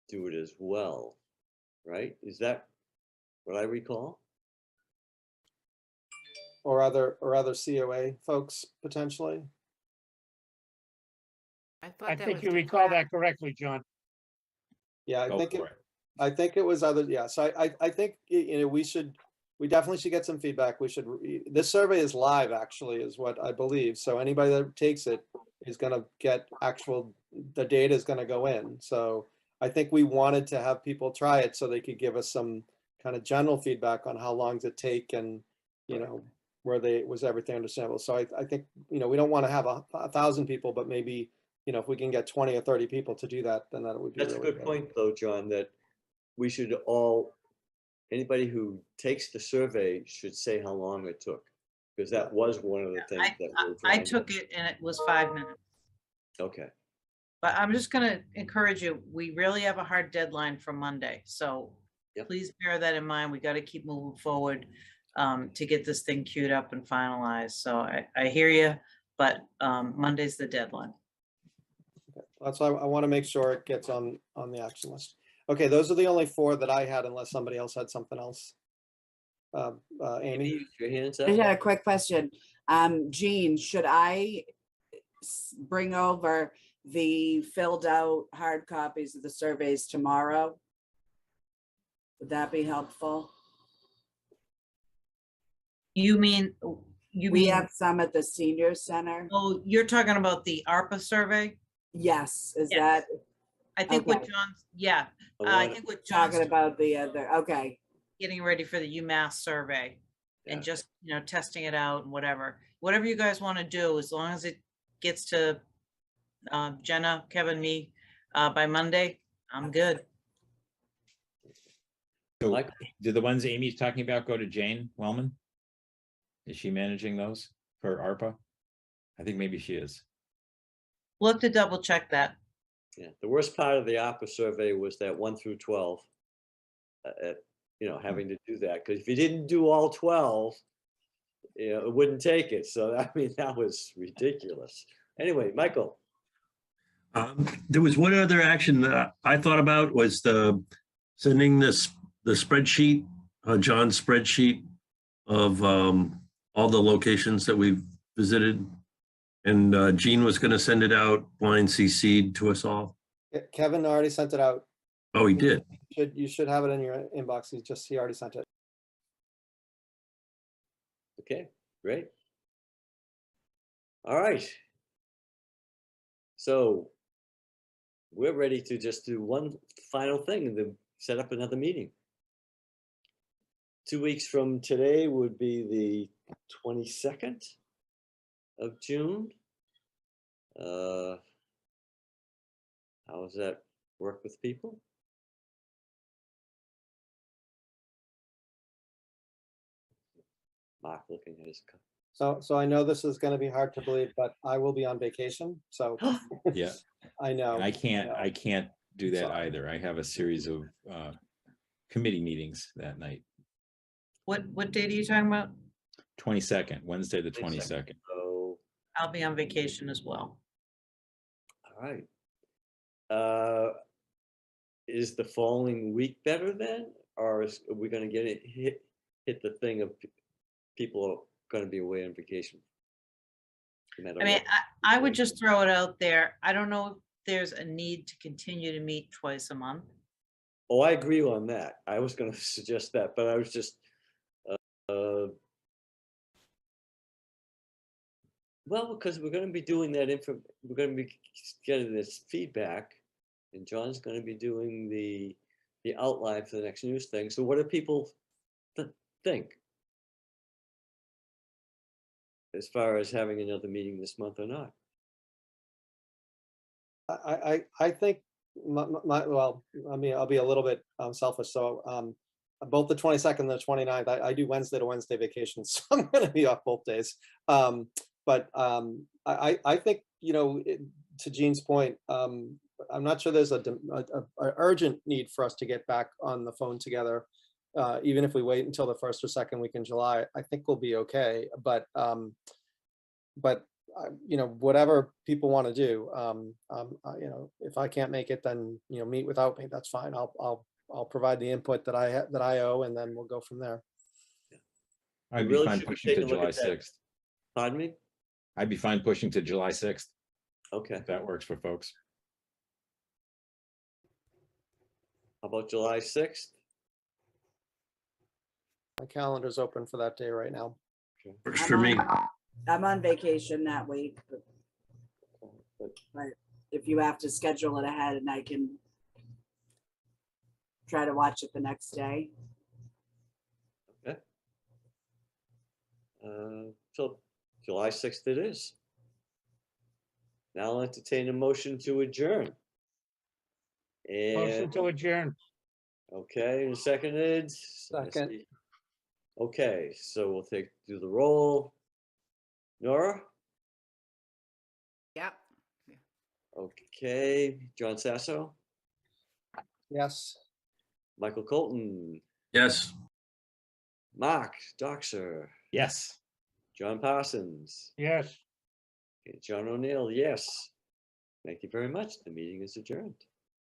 do it as well, right? Is that what I recall? Or other COA folks potentially? I thought I that think was you the recall draft. that correctly, John. Yeah, Go for it. I think it was other, yeah. So I think, you know, we should, we definitely should get some feedback. We should, this survey is live actually, is what I believe. So anybody that takes it is gonna get the data is gonna go in. So I think we wanted to have people try it so they could give us some kind of general feedback on how long does it take and, you know, was everything understandable. So I think, you know, we don't want to have 1,000 people, but maybe, you know, if we can get 20 or 30 people to do that, then that would be That's a really good point though, John, that we should all, anybody who takes the survey should say how long it took. Because that was one of the things that we were I trying to- took it and it was 5 minutes. Okay, But I'm just gonna encourage you, we really have a hard deadline for Monday, so Yep. please bear that in mind. We gotta keep moving forward to get this thing queued up and finalized. So I hear you, but Monday's the deadline. That's why I want to make sure it gets on the action list. Okay, those are the only 4 that I had, unless somebody else had something else. Amy? your hands I up. just had a quick question. Jean, should I bring over the filled out hard copies of the surveys tomorrow? Would that be helpful? You mean, We have some at the senior center. oh, you're talking about the ARPA survey? Yes, is Yes. that I think what Okay. John's, yeah, I I wanna- think what John's talking about the other? Okay, getting ready for the Umass survey and Yeah. just, you know, testing it out and whatever you guys want to do, as long as it gets to Jenna, Kevin, me by Monday, I'm good. So Mike? do the ones Amy's talking about go to Jane Wellman? Is she managing those for ARPA? I think maybe she is. We'll have to double check that. Yeah, the worst part of the ARPA survey was that 1 through 12. You know, having to do that, because if you didn't do all 12, you know, it wouldn't take it. So I mean, that was ridiculous. Anyway, Michael. There was one other action that I thought about was sending the spreadsheet, John's spreadsheet of all the locations that we've visited. And Jean was going to send it out blind CC'd to us all. Kevin already sent it out. Oh, he did. You should have it in your inbox. He already sent it. Okay, great. All right. So we're ready to just do one final thing and then set up another meeting. 2 weeks from today would be the 22nd of June. How does that work with people? Mark looking at his. So I know this is going to be hard to believe, but I will be on vacation. So Yeah. I know. And I can't do that Sorry. either. I have a series of committee meetings that night. What date are you talking about? 22nd, Wednesday, the 22nd. So, I'll be on vacation as well. all right. Is the following week better then? Or are we gonna get it hit the thing of people are gonna be away on vacation? No matter I mean, what? I would just throw it out there. I don't know if there's a need to continue to meet twice a month. Oh, I agree on that. I was gonna suggest that, but I was just, well, because we're gonna be doing that we're gonna be getting this feedback, and John's gonna be doing the outline for the next news thing. So what do people think? As far as having another meeting this month or not? I think well, I mean, I'll be a little bit selfish. So both the 22nd and the 29th, I do Wednesday to Wednesday vacations, so I'm going to be off both days. But I think, you know, to Jean's point, I'm not sure there's a urgent need for us to get back on the phone together. Even if we wait until the 1st or 2nd week in July, I think we'll be okay. But you know, whatever people want to do, you know, if I can't make it, then, you know, meet without me. That's fine. I'll provide the input that I owe, and then we'll go from there. I'd be really fine should be pushing to taking a look July at that. 6th. Pardon me? I'd be fine pushing to July 6th, Okay, if that works for folks. how about July 6th? My calendar's open for that day right now. Works for me. I'm on vacation that week, but if you have to schedule it ahead and I can try to watch it the next day. Okay. So July 6th it is. Now I'll entertain a motion to adjourn. Motion And, to adjourn. okay, and seconded. Let's Second. see. Okay, so we'll do the roll. Nora? Yep. Okay, John Sasso, Yes. Michael Colton, Yes. Mark Doxer, Yes. John Parsons, Yes. John O'Neill, yes. Thank you very much. The meeting is adjourned.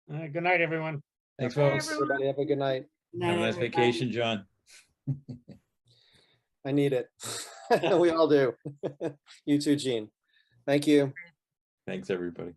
Good night, everyone. Thanks, Bye, folks. everybody. Have a good night. Have a nice vacation, John. I need it. We all do. You too, Gene. Thank you. Thanks, everybody.